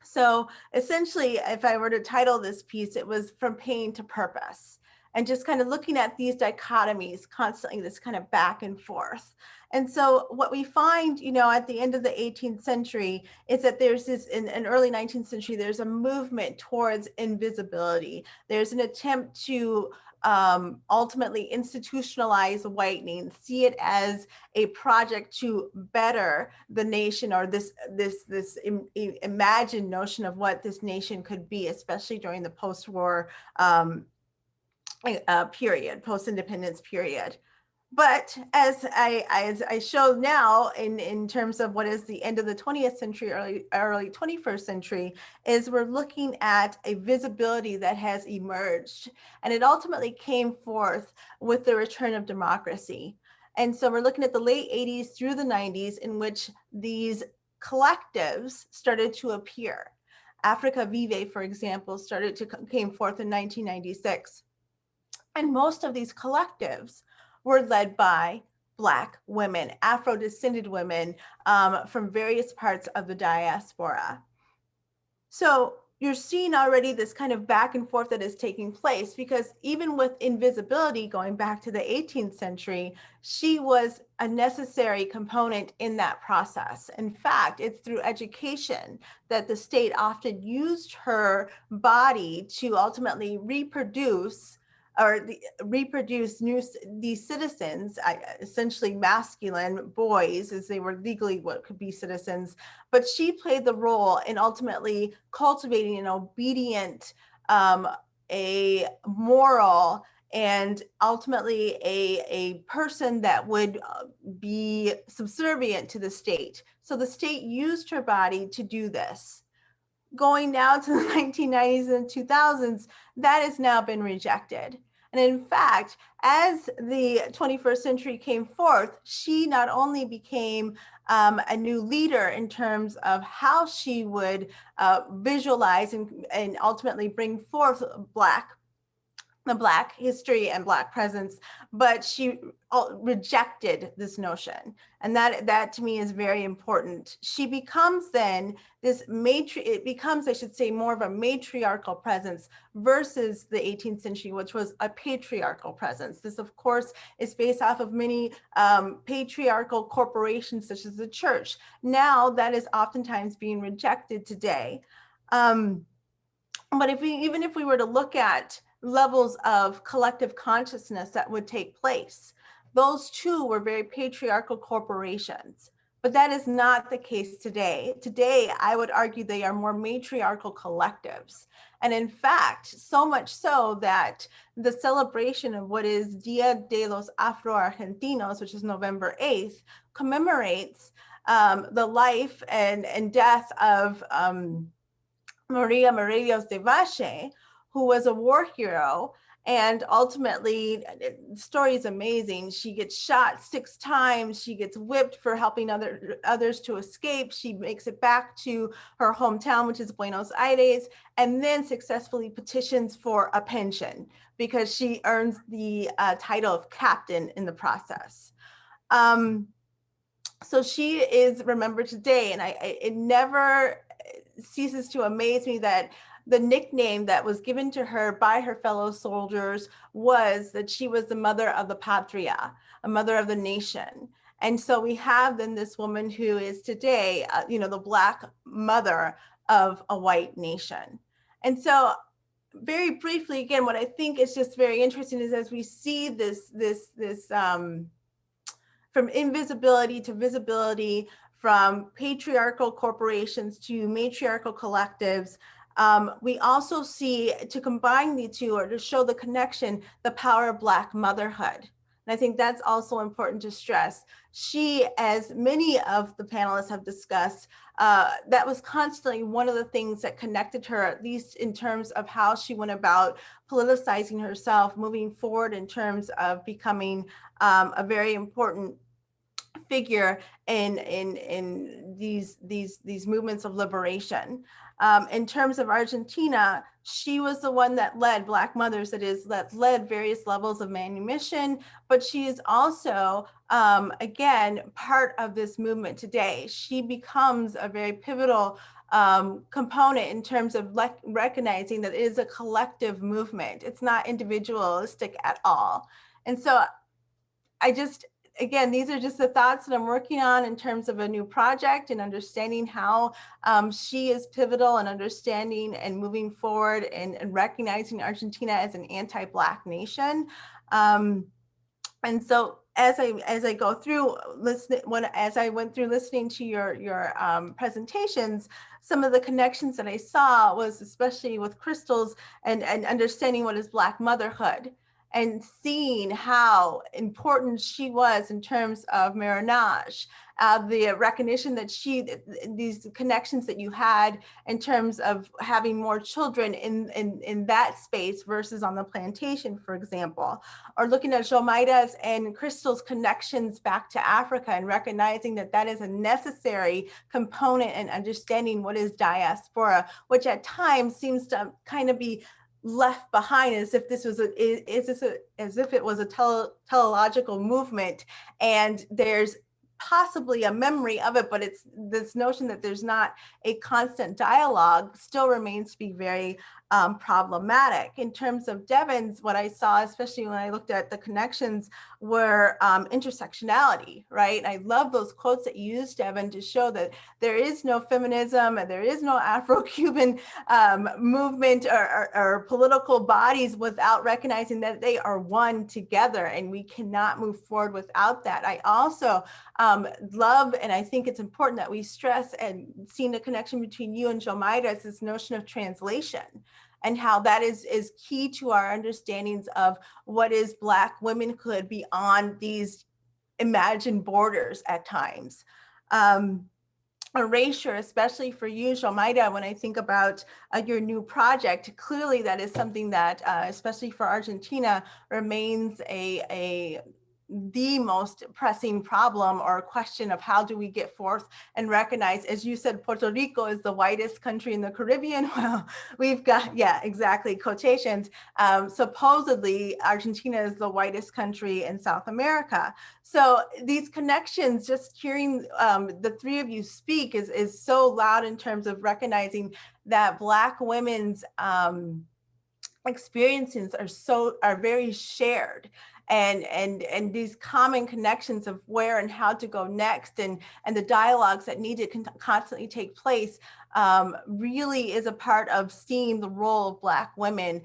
So essentially, if I were to title this piece, it was From Pain to Purpose, and just kind of looking at these dichotomies constantly, this kind of back and forth. And so what we find, you know, at the end of the 18th century is that there's this, in early 19th century, there's a movement towards invisibility. There's an attempt to ultimately institutionalize whitening, see it as a project to better the nation, or this imagined notion of what this nation could be, especially during the post-war period, post-independence period. But as I show now, in terms of what is the end of the 20th century, early 21st century, is we're looking at a visibility that has emerged. And it ultimately came forth with the return of democracy. And so we're looking at the late 80s through the 90s, in which these collectives started to appear. Africa Vive, for example, came forth in 1996. And most of these collectives were led by Black women, Afro-descended women from various parts of the diaspora. So you're seeing already this kind of back and forth that is taking place, because even with invisibility going back to the 18th century, she was a necessary component in that process. In fact, it's through education that the state often used her body to ultimately reproduce these citizens, essentially masculine boys, as they were legally what could be citizens. But she played the role in ultimately cultivating an obedient, a moral, and ultimately a person that would be subservient to the state. So the state used her body to do this. Going now to the 1990s and 2000s, that has now been rejected. And in fact, as the 21st century came forth, she not only became a new leader in terms of how she would visualize and ultimately bring forth the Black history and Black presence, but she rejected this notion. And that to me is very important. She becomes then this it becomes, I should say, more of a matriarchal presence versus the 18th century, which was a patriarchal presence. This, of course, is based off of many patriarchal corporations, such as the church. Now that is oftentimes being rejected today. But even if we were to look at levels of collective consciousness that would take place, those two were very patriarchal corporations. But that is not the case today. Today, I would argue they are more matriarchal collectives. And in fact, so much so that the celebration of what is Dia de los Afro-Argentinos, which is November 8th, commemorates the life and death of Maria Morelos de Valle, who was a war hero. And ultimately, the story is amazing. She gets shot 6 times. She gets whipped for helping others to escape. She makes it back to her hometown, which is Buenos Aires, and then successfully petitions for a pension because she earns the title of captain in the process. So she is remembered today, and it never ceases to amaze me that the nickname that was given to her by her fellow soldiers was that she was the mother of the patria, a mother of the nation. And so we have then this woman who is today, the Black mother of a white nation. And so very briefly, again, what I think is just very interesting is as we see this from invisibility to visibility, from patriarchal corporations to matriarchal collectives, we also see, to combine the two or to show the connection, the power of Black motherhood. And I think that's also important to stress. She, as many of the panelists have discussed, that was constantly one of the things that connected her, at least in terms of how she went about politicizing herself, moving forward in terms of becoming a very important figure in these movements of liberation. In terms of Argentina, she was the one that led Black mothers, that led various levels of manumission, but she is also, again, part of this movement today. She becomes a very pivotal component in terms of recognizing that it is a collective movement. It's not individualistic at all. And so again, these are just the thoughts that I'm working on in terms of a new project and understanding how she is pivotal in understanding and moving forward and recognizing Argentina as an anti-Black nation. And so as I go through as I went through listening to your presentations, some of the connections that I saw was especially with Crystal's and understanding what is Black motherhood, and seeing how important she was in terms of marriage, the recognition that these connections that you had in terms of having more children in that space versus on the plantation, for example, or looking at Yomaira's and Crystal's connections back to Africa and recognizing that that is a necessary component in understanding what is diaspora, which at times seems to kind of be left behind, as if this was as if it was a teleological movement, and there's possibly a memory of it, but it's this notion that there's not a constant dialogue still remains to be very problematic. In terms of Devyn's, what I saw, especially when I looked at the connections, were intersectionality, right? And I love those quotes that you used, Devyn, to show that there is no feminism and there is no Afro-Cuban movement or political bodies without recognizing that they are one together, and we cannot move forward without that. I also love, and I think it's important that we stress and seeing the connection between you and Yomaira is this notion of translation, and how that is key to our understandings of what is Black womanhood beyond these imagined borders at times. Erasure, especially for you, Yomaira, when I think about your new project, clearly that is something that, especially for Argentina, remains the most pressing problem or question of how do we get forth and recognize, as you said, Puerto Rico is the whitest country in the Caribbean. Well, we've got, yeah, exactly, quotations. Supposedly, Argentina is the whitest country in South America. So these connections, just hearing the three of you speak is so loud in terms of recognizing that Black women's experiences are very shared. And these common connections of where and how to go next, and the dialogues that need to constantly take place really is a part of seeing the role of Black women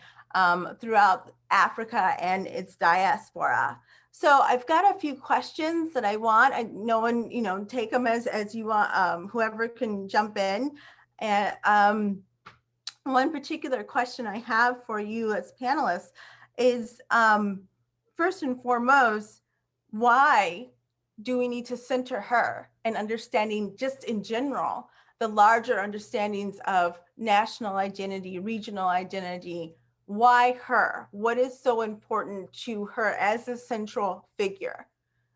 throughout Africa and its diaspora. So I've got a few questions that I want. No one, take them as you want, whoever can jump in. And one particular question I have for you as panelists is, first and foremost, why do we need to center her and understanding just in general, the larger understandings of national identity, regional identity? Why her? What is so important to her as a central figure?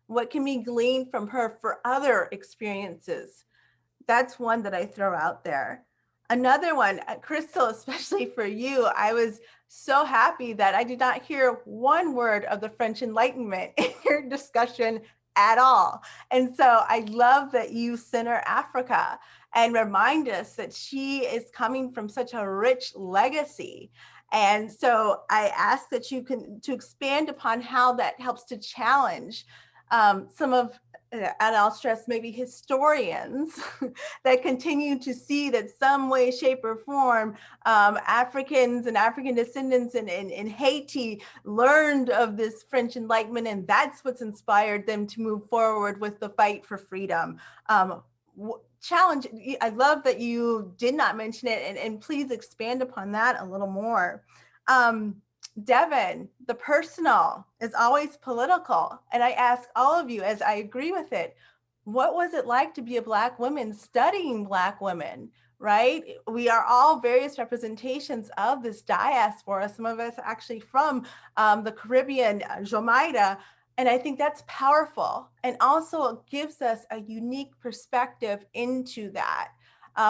What can be gleaned from her for other experiences? That's one that I throw out there. Another one, Crystal, especially for you, I was so happy that I did not hear one word of the French Enlightenment in your discussion at all. And so I love that you center Africa and remind us that she is coming from such a rich legacy. And so I ask that you can to expand upon how that helps to challenge some of, and I'll stress maybe historians that continue to see that some way, shape, or form Africans and African descendants in Haiti learned of this French Enlightenment, and that's what's inspired them to move forward with the fight for freedom. Challenge, I love that you did not mention it, and please expand upon that a little more. Devyn, the personal is always political. And I ask all of you, as I agree with it, what was it like to be a Black woman studying Black women, right? We are all various representations of this diaspora, some of us actually from the Caribbean, Yomaira, and I think that's powerful. And also it gives us a unique perspective into that.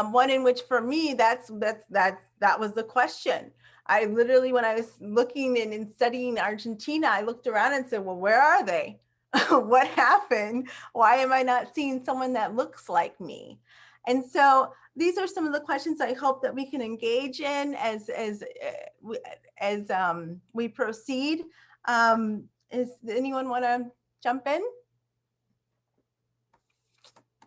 One in which for me, that was the question. I literally, when I was looking and studying Argentina, I looked around and said, well, where are they? What happened? Why am I not seeing someone that looks like me? And so these are some of the questions I hope that we can engage in as we proceed. Does anyone want to jump in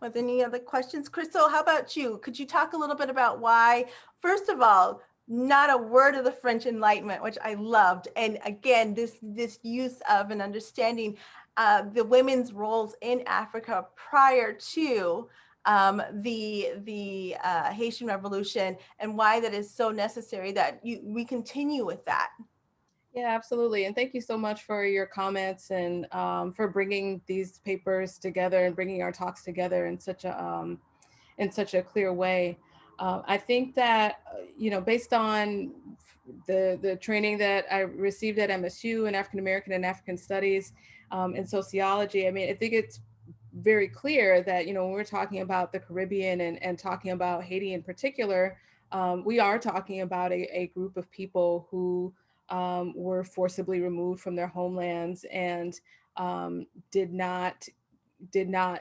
with any other questions? Crystal, how about you? Could you talk a little bit about why, first of all, not a word of the French Enlightenment, which I loved. And again, this use of and understanding the women's roles in Africa prior to the Haitian Revolution, and why that is so necessary that we continue with that. Yeah, absolutely. And thank you so much for your comments and for bringing these papers together and bringing our talks together in such a clear way. I think that, based on the training that I received at MSU in African American and African Studies and sociology, I mean, I think it's very clear that, when we're talking about the Caribbean and talking about Haiti in particular, we are talking about a group of people who were forcibly removed from their homelands and did not,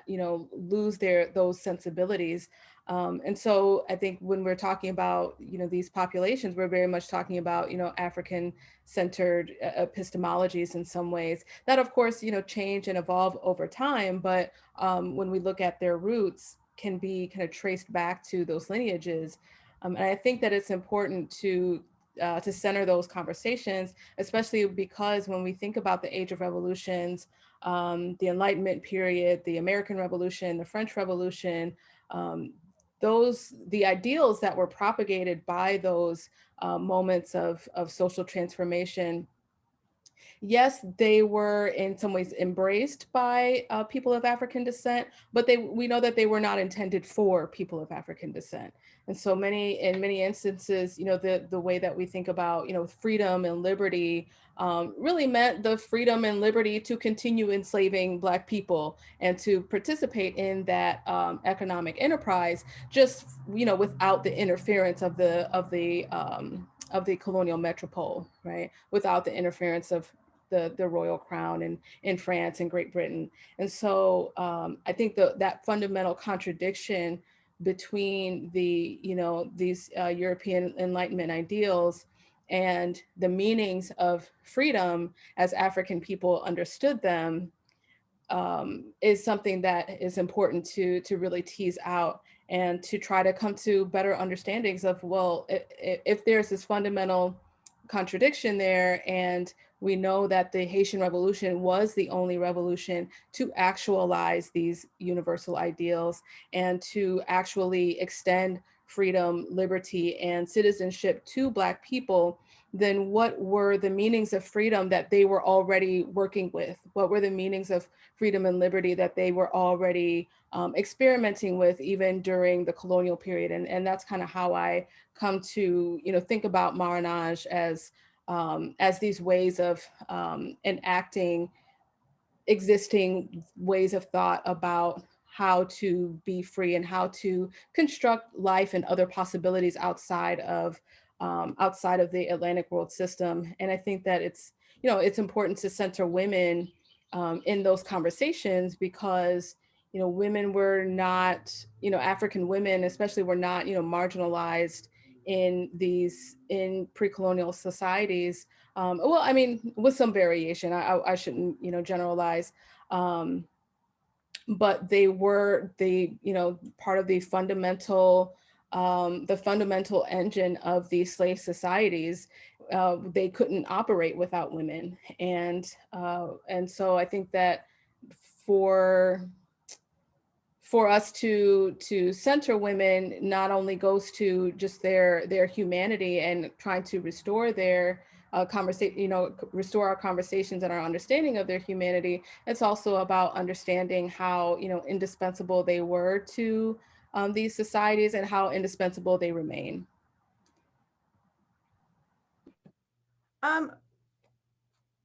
lose those sensibilities. And so I think when we're talking about, these populations, we're very much talking about, African-centered epistemologies in some ways that, of course, change and evolve over time. But when we look at their roots, can be kind of traced back to those lineages. And I think that it's important to center those conversations, especially because when we think about the Age of Revolutions, the Enlightenment period, the American Revolution, the French Revolution, the ideals that were propagated by those moments of social transformation, yes, they were in some ways embraced by people of African descent, but we know that they were not intended for people of African descent. And so in many instances, the way that we think about, freedom and liberty really meant the freedom and liberty to continue enslaving Black people and to participate in that economic enterprise, just, without the interference of the colonial metropole, right? Without the interference of the royal crown in France and Great Britain. And so I think that fundamental contradiction between these European Enlightenment ideals and the meanings of freedom as African people understood them is something that is important to really tease out and to try to come to better understandings of, well, if there's this fundamental contradiction there, and we know that the Haitian Revolution was the only revolution to actualize these universal ideals and to actually extend freedom, liberty, and citizenship to Black people, then what were the meanings of freedom that they were already working with? What were the meanings of freedom and liberty that they were already experimenting with even during the colonial period? And that's kind of how I come to think about Marronage as these ways of enacting existing ways of thought about how to be free and how to construct life and other possibilities outside of the Atlantic world system. And I think that it's important to center women in those conversations, because women were not, African women especially, were not marginalized in pre-colonial societies. Well, I mean, with some variation, I shouldn't generalize, but they were part of the fundamental engine of these slave societies. They couldn't operate without women, and so I think that for us to center women not only goes to just their humanity and trying to restore their restore our conversations and our understanding of their humanity. It's also about understanding how indispensable they were to these societies and how indispensable they remain.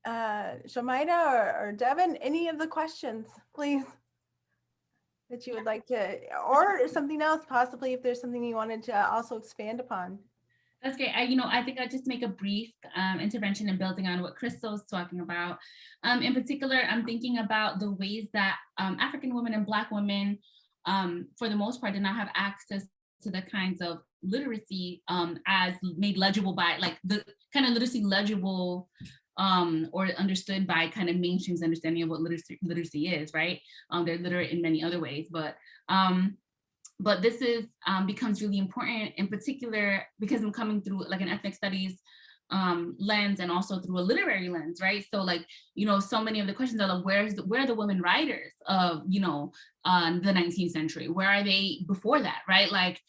Yomaira or Devin, any of the questions, please, that you would like to, or something else, possibly if there's something you wanted to also expand upon. That's great. I think I'll just make a brief intervention in building on what Crystal was talking about. In particular, I'm thinking about the ways that African women and Black women, for the most part, did not have access to the kinds of literacy as made legible by, like, the kind of literacy legible or understood by kind of mainstream's understanding of what literacy is, right? They're literate in many other ways, but this is becomes really important, in particular because I'm coming through like an ethnic studies lens and also through a literary lens, right? So like, so many of the questions are like, where are the women writers of, the 19th century? Where are they before that, right? Like,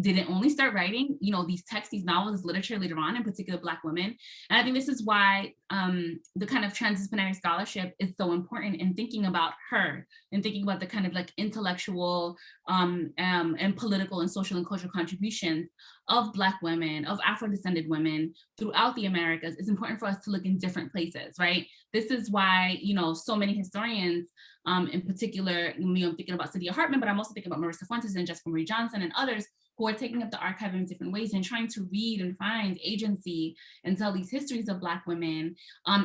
did it only start writing, these texts, these novels, this literature later on, in particular Black women? And I think this is why the kind of transdisciplinary scholarship is so important in thinking about her and thinking about the kind of like intellectual and political and social and cultural contributions of Black women, of Afro-descended women throughout the Americas. It's important for us to look in different places, right? This is why, so many historians, in particular, I'm thinking about Saidiya Hartman, but I'm also thinking about Marissa Fuentes and Jessica Marie Johnson and others who are taking up the archive in different ways and trying to read and find agency and tell these histories of Black women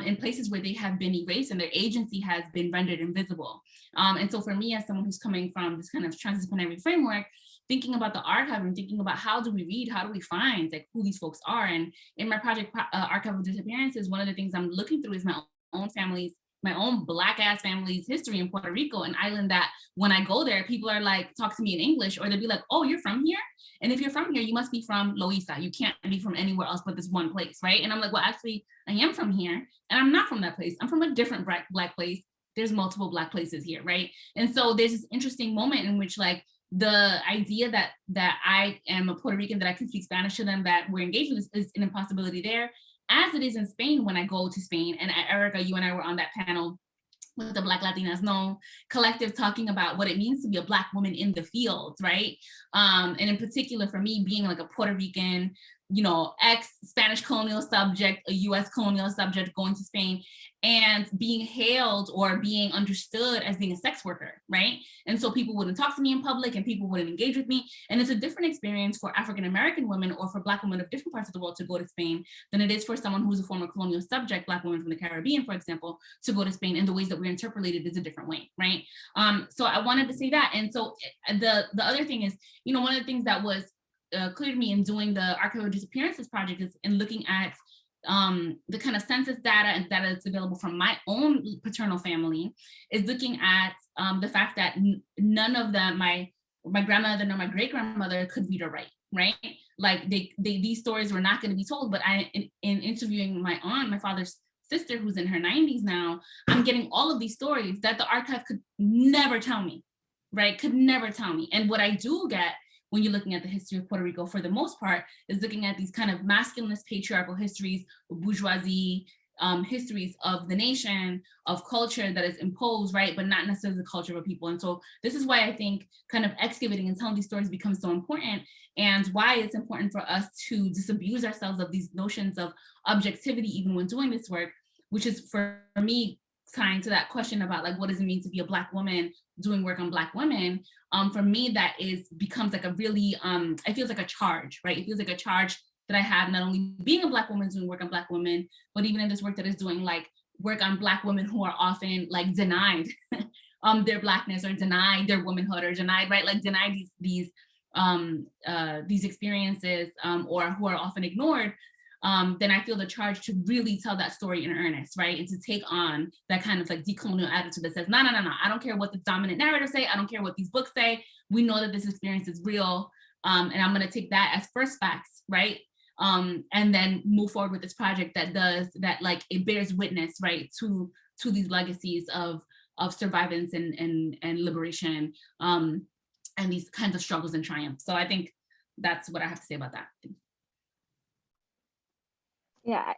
in places where they have been erased and their agency has been rendered invisible. And so for me, as someone who's coming from this kind of transdisciplinary framework, thinking about the archive and thinking about how do we read, how do we find like who these folks are. And in my project, Archive of Disappearances, one of the things I'm looking through is my own family's, my own Black ass family's history in Puerto Rico, an island that when I go there, people are like, talk to me in English, or they'll be like, oh, you're from here? And if you're from here, you must be from Loíza. You can't be from anywhere else but this one place, right? And I'm like, well, actually, I am from here, and I'm not from that place. I'm from a different Black place. There's multiple Black places here, right? And so there's this interesting moment in which like, the idea that I am a Puerto Rican, that I can speak Spanish to them, that we're engaged with is an impossibility there, as it is in Spain when I go to Spain. And Erica, you and I were on that panel with the Black Latinas Know collective talking about what it means to be a Black woman in the fields, right? And in particular for me, being like a Puerto Rican, you know, ex-Spanish colonial subject, a US colonial subject going to Spain and being hailed or being understood as being a sex worker, right? And so people wouldn't talk to me in public and people wouldn't engage with me. And it's a different experience for African-American women or for Black women of different parts of the world to go to Spain than it is for someone who's a former colonial subject, Black women from the Caribbean, for example, to go to Spain, and the ways that we're interpreted is a different way, right? So I wanted to say that. And so the other thing is, you know, one of the things that was clear to me in doing the Archive of Disappearances project is in looking at the kind of census data and data that's available from my own paternal family, is looking at the fact that none of them, my grandmother nor my great grandmother could read or write, right? Like these stories were not going to be told. But in interviewing my aunt, my father's sister, who's in her 90s now, I'm getting all of these stories that the archive could never tell me, right? Could never tell me. And what I do get when you're looking at the history of Puerto Rico, for the most part, is looking at these kind of masculinist patriarchal histories, bourgeoisie histories of the nation, of culture that is imposed, right? But not necessarily the culture of a people. And so this is why I think kind of excavating and telling these stories becomes so important, and why it's important for us to disabuse ourselves of these notions of objectivity, even when doing this work, which is for me, tying to that question about like, what does it mean to be a Black woman doing work on Black women? For me, that becomes like a really, it feels like a charge, right? It feels like a charge that I have, not only being a Black woman doing work on Black women, but even in this work that is doing like work on Black women who are often like denied their Blackness, or denied their womanhood, or denied, right? Like denied these experiences, or who are often ignored. Then I feel the charge to really tell that story in earnest, right? And to take on that kind of like decolonial attitude that says, no, I don't care what the dominant narrative say. I don't care what these books say. We know that this experience is real. And I'm gonna take that as first facts, right? And then move forward with this project that does that, like it bears witness, right, to these legacies of survivance and liberation, and these kinds of struggles and triumphs. So I think that's what I have to say about that. Yeah,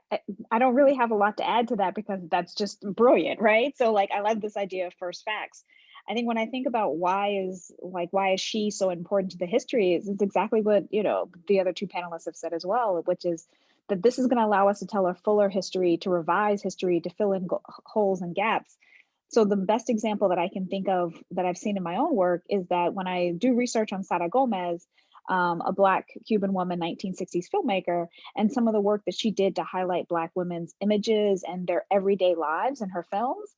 I don't really have a lot to add to that, because that's just brilliant, right? So like, I love this idea of first facts. I think when I think about why is she so important to the history, it's exactly what, you know, the other two panelists have said as well, which is that this is going to allow us to tell a fuller history, to revise history, to fill in holes and gaps. So the best example that I can think of that I've seen in my own work is that when I do research on Sara Gomez, a Black Cuban woman, 1960s filmmaker, and some of the work that she did to highlight Black women's images and their everyday lives in her films,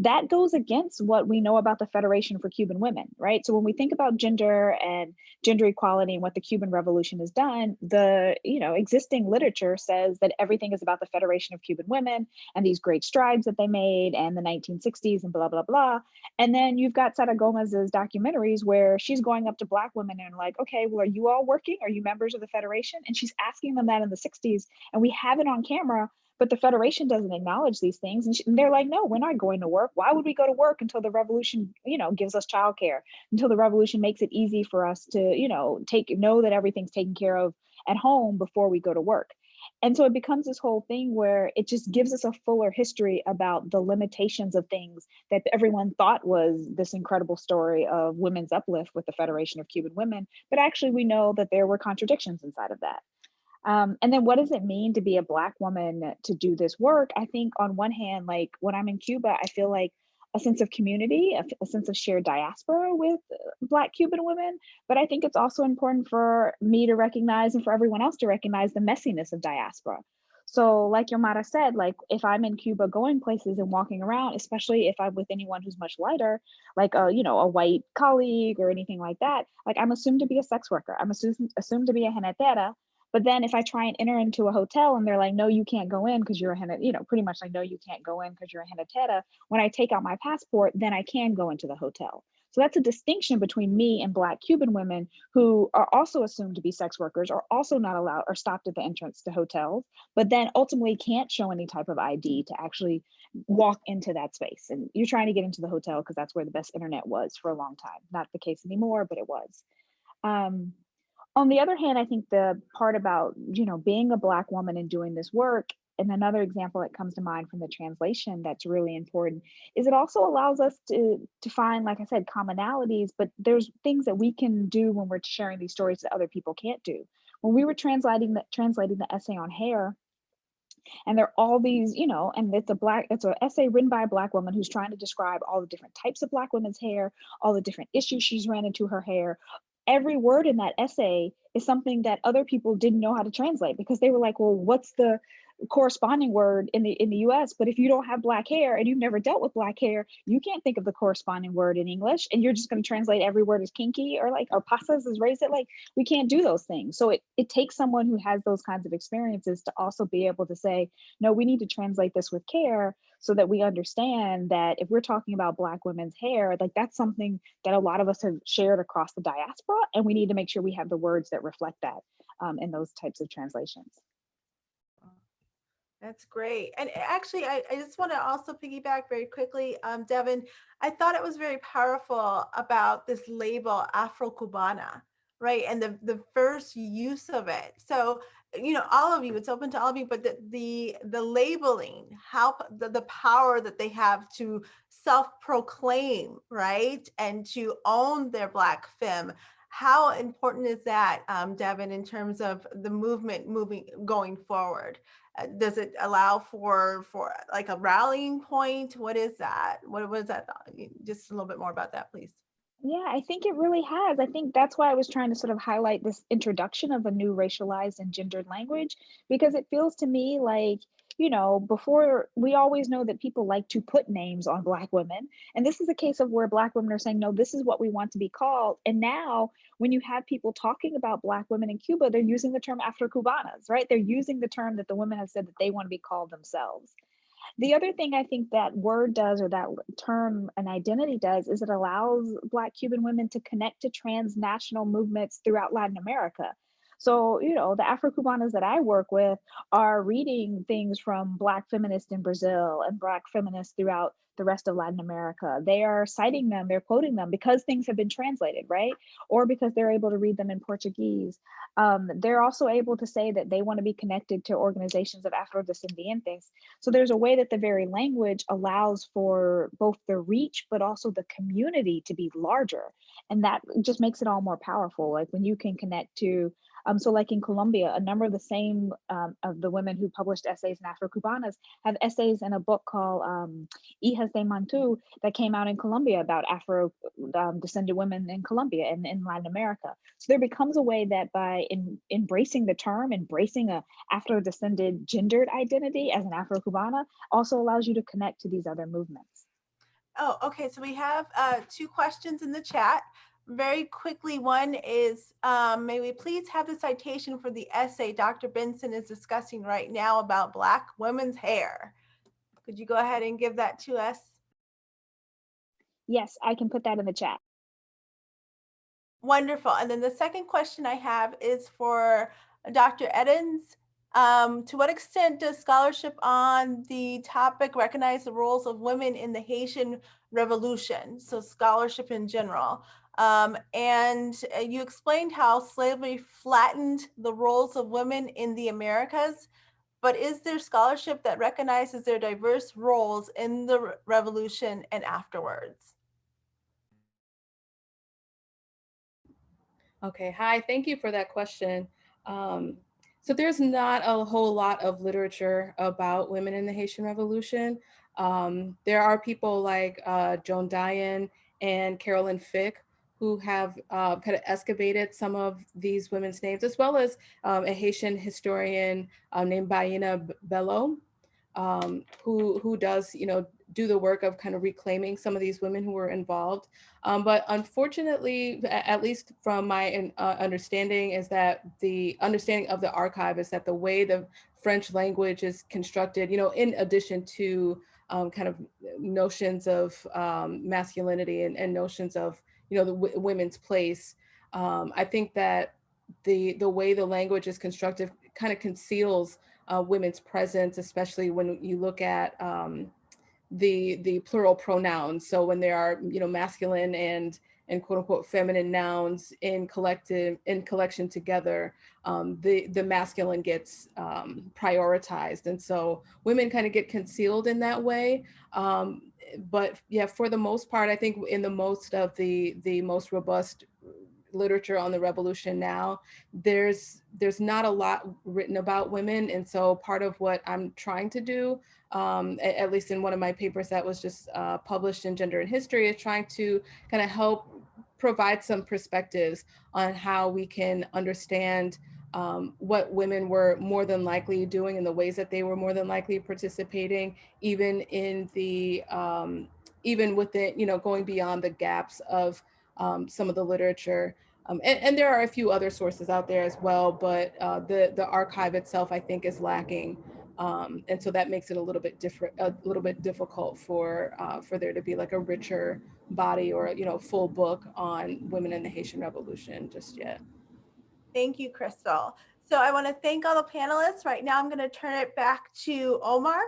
that goes against what we know about the Federation for Cuban Women, right? So when we think about gender and gender equality and what the Cuban Revolution has done, the existing literature says that everything is about the Federation of Cuban Women and these great strides that they made and the 1960s and blah, blah, blah. And then you've got Sara Gomez's documentaries where she's going up to Black women and like, okay, well, are you all working? Are you members of the Federation? And she's asking them that in the 60s, and we have it on camera. But the Federation doesn't acknowledge these things. And they're like, no, we're not going to work. Why would we go to work until the revolution, gives us childcare, until the revolution makes it easy for us to, know that everything's taken care of at home before we go to work. And so it becomes this whole thing where it just gives us a fuller history about the limitations of things that everyone thought was this incredible story of women's uplift with the Federation of Cuban Women. But actually, we know that there were contradictions inside of that. And then what does it mean to be a Black woman to do this work? I think on one hand, like when I'm in Cuba, I feel like a sense of community, a sense of shared diaspora with Black Cuban women. But I think it's also important for me to recognize and for everyone else to recognize the messiness of diaspora. So like Yomaira said, like if I'm in Cuba going places and walking around, especially if I'm with anyone who's much lighter, like a, a white colleague or anything like that, like I'm assumed to be a sex worker. I'm assumed to be a genetera. But then if I try and enter into a hotel and they're like, no, you can't go in because you're a pretty much like, no, you can't go in because you're a genetera. When I take out my passport, then I can go into the hotel. So that's a distinction between me and Black Cuban women who are also assumed to be sex workers, or also not allowed or stopped at the entrance to hotels, but then ultimately can't show any type of ID to actually walk into that space. And you're trying to get into the hotel because that's where the best internet was for a long time. Not the case anymore, but it was. On the other hand, I think the part about, being a Black woman and doing this work, and another example that comes to mind from the translation that's really important, is it also allows us to find, like I said, commonalities, but there's things that we can do when we're sharing these stories that other people can't do. When we were translating the essay on hair, and there are all these, and it's an essay written by a Black woman who's trying to describe all the different types of Black women's hair, all the different issues she's ran into her hair. Every word in that essay is something that other people didn't know how to translate, because they were like, well, what's the corresponding word in the US? But if you don't have Black hair and you've never dealt with Black hair, you can't think of the corresponding word in English, and you're just going to translate every word as kinky or pasas as raised. Like, we can't do those things. So it takes someone who has those kinds of experiences to also be able to say, no, we need to translate this with care, so that we understand that if we're talking about Black women's hair, like that's something that a lot of us have shared across the diaspora, and we need to make sure we have the words that reflect that in those types of translations. That's great. And actually, I just want to also piggyback very quickly, Devin. I thought it was very powerful about this label Afro-Cubana, right? And the first use of it. So, all of you, it's open to all of you, but the labeling, how the power that they have to self-proclaim, right? And to own their Black femme. How important is that, Devin, in terms of the movement going forward? Does it allow for like a rallying point? What is that? What is that? Just a little bit more about that, please. Yeah, I think it really has. I think that's why I was trying to sort of highlight this introduction of a new racialized and gendered language, because it feels to me like, before, we always know that people like to put names on Black women. And this is a case of where Black women are saying, no, this is what we want to be called. And now when you have people talking about Black women in Cuba, they're using the term Afro-Cubanas, right? They're using the term that the women have said that they want to be called themselves. The other thing I think that word does, or that term and identity does, is it allows Black Cuban women to connect to transnational movements throughout Latin America. So, the Afro-Cubanas that I work with are reading things from Black feminists in Brazil and Black feminists throughout the rest of Latin America. They are citing them, they're quoting them because things have been translated, right? Or because they're able to read them in Portuguese. They're also able to say that they want to be connected to organizations of Afrodescendientes. So there's a way that the very language allows for both the reach, but also the community to be larger. And that just makes it all more powerful. Like when you can connect to, so like in Colombia, a number of the same of the women who published essays in Afro-Cubanas have essays in a book called Hijas de Mantu that came out in Colombia about Afro-descended women in Colombia and in Latin America. So there becomes a way that by embracing the term, embracing a Afro-descended gendered identity as an Afro-Cubana also allows you to connect to these other movements. Oh, okay. So we have 2 questions in the chat. Very quickly, one is, may we please have the citation for the essay Dr. Benson is discussing right now about Black women's hair? Could you go ahead and give that to us? Yes, I can put that in the chat. Wonderful. And then the second question I have is for Dr. Eddins. To what extent does scholarship on the topic recognize the roles of women in the Haitian Revolution? So scholarship in general. And you explained how slavery flattened the roles of women in the Americas, but is there scholarship that recognizes their diverse roles in the revolution and afterwards? Okay, hi, thank you for that question. So there's not a whole lot of literature about women in the Haitian Revolution. There are people like Joan Diane and Carolyn Fick who have kind of excavated some of these women's names, as well as a Haitian historian named Baina Bello, who does, do the work of kind of reclaiming some of these women who were involved. But unfortunately, at least from my understanding, is that the understanding of the archive is that the way the French language is constructed, in addition to kind of notions of masculinity and notions of, the women's place, I think that the way the language is constructed kind of conceals women's presence, especially when you look at the plural pronouns. So when there are, masculine and quote unquote feminine nouns in collection together, the masculine gets prioritized. And so women kind of get concealed in that way. But yeah, for the most part, I think in the most of the most robust literature on the revolution now, there's not a lot written about women. And so part of what I'm trying to do, at least in one of my papers that was just published in Gender and History, is trying to kind of help provide some perspectives on how we can understand what women were more than likely doing and the ways that they were more than likely participating, even in the, even within, going beyond the gaps of some of the literature. And there are a few other sources out there as well, but the archive itself, I think, is lacking. And so that makes it a little bit difficult for there to be like a richer body or, full book on women in the Haitian Revolution just yet. Thank you, Crystal. So I want to thank all the panelists. Right now, I'm going to turn it back to Omar.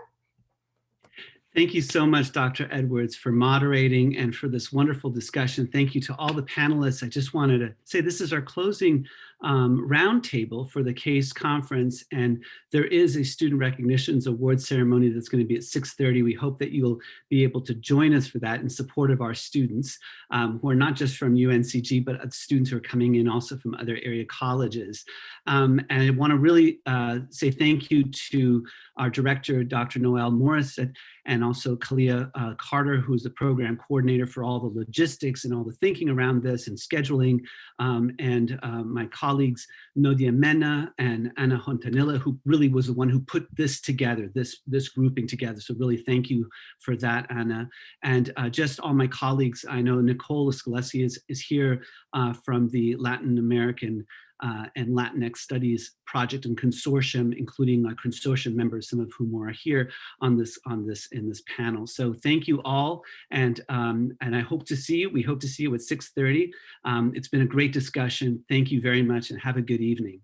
Thank you so much, Dr. Edwards, for moderating and for this wonderful discussion. Thank you to all the panelists. I just wanted to say this is our closing roundtable for the CACE conference, and there is a Student Recognitions Award ceremony that's going to be at 6:30. We hope that you'll be able to join us for that in support of our students who are not just from UNCG, but students who are coming in also from other area colleges. And I want to really say thank you to our director, Dr. Noelle Morris, and also Kalia Carter, who's the program coordinator for all the logistics and all the thinking around this and scheduling, and my colleagues, Nodia Mena and Anna Hontanilla, who really was the one who put this together, this grouping together. So really thank you for that, Anna. And just all my colleagues, I know Nicole Escalesi is here from the Latin American and Latinx Studies Project and Consortium, including consortium members, some of whom are here in this panel. So thank you all, and I hope to see you. We hope to see you at 6:30. It's been a great discussion. Thank you very much, and have a good evening.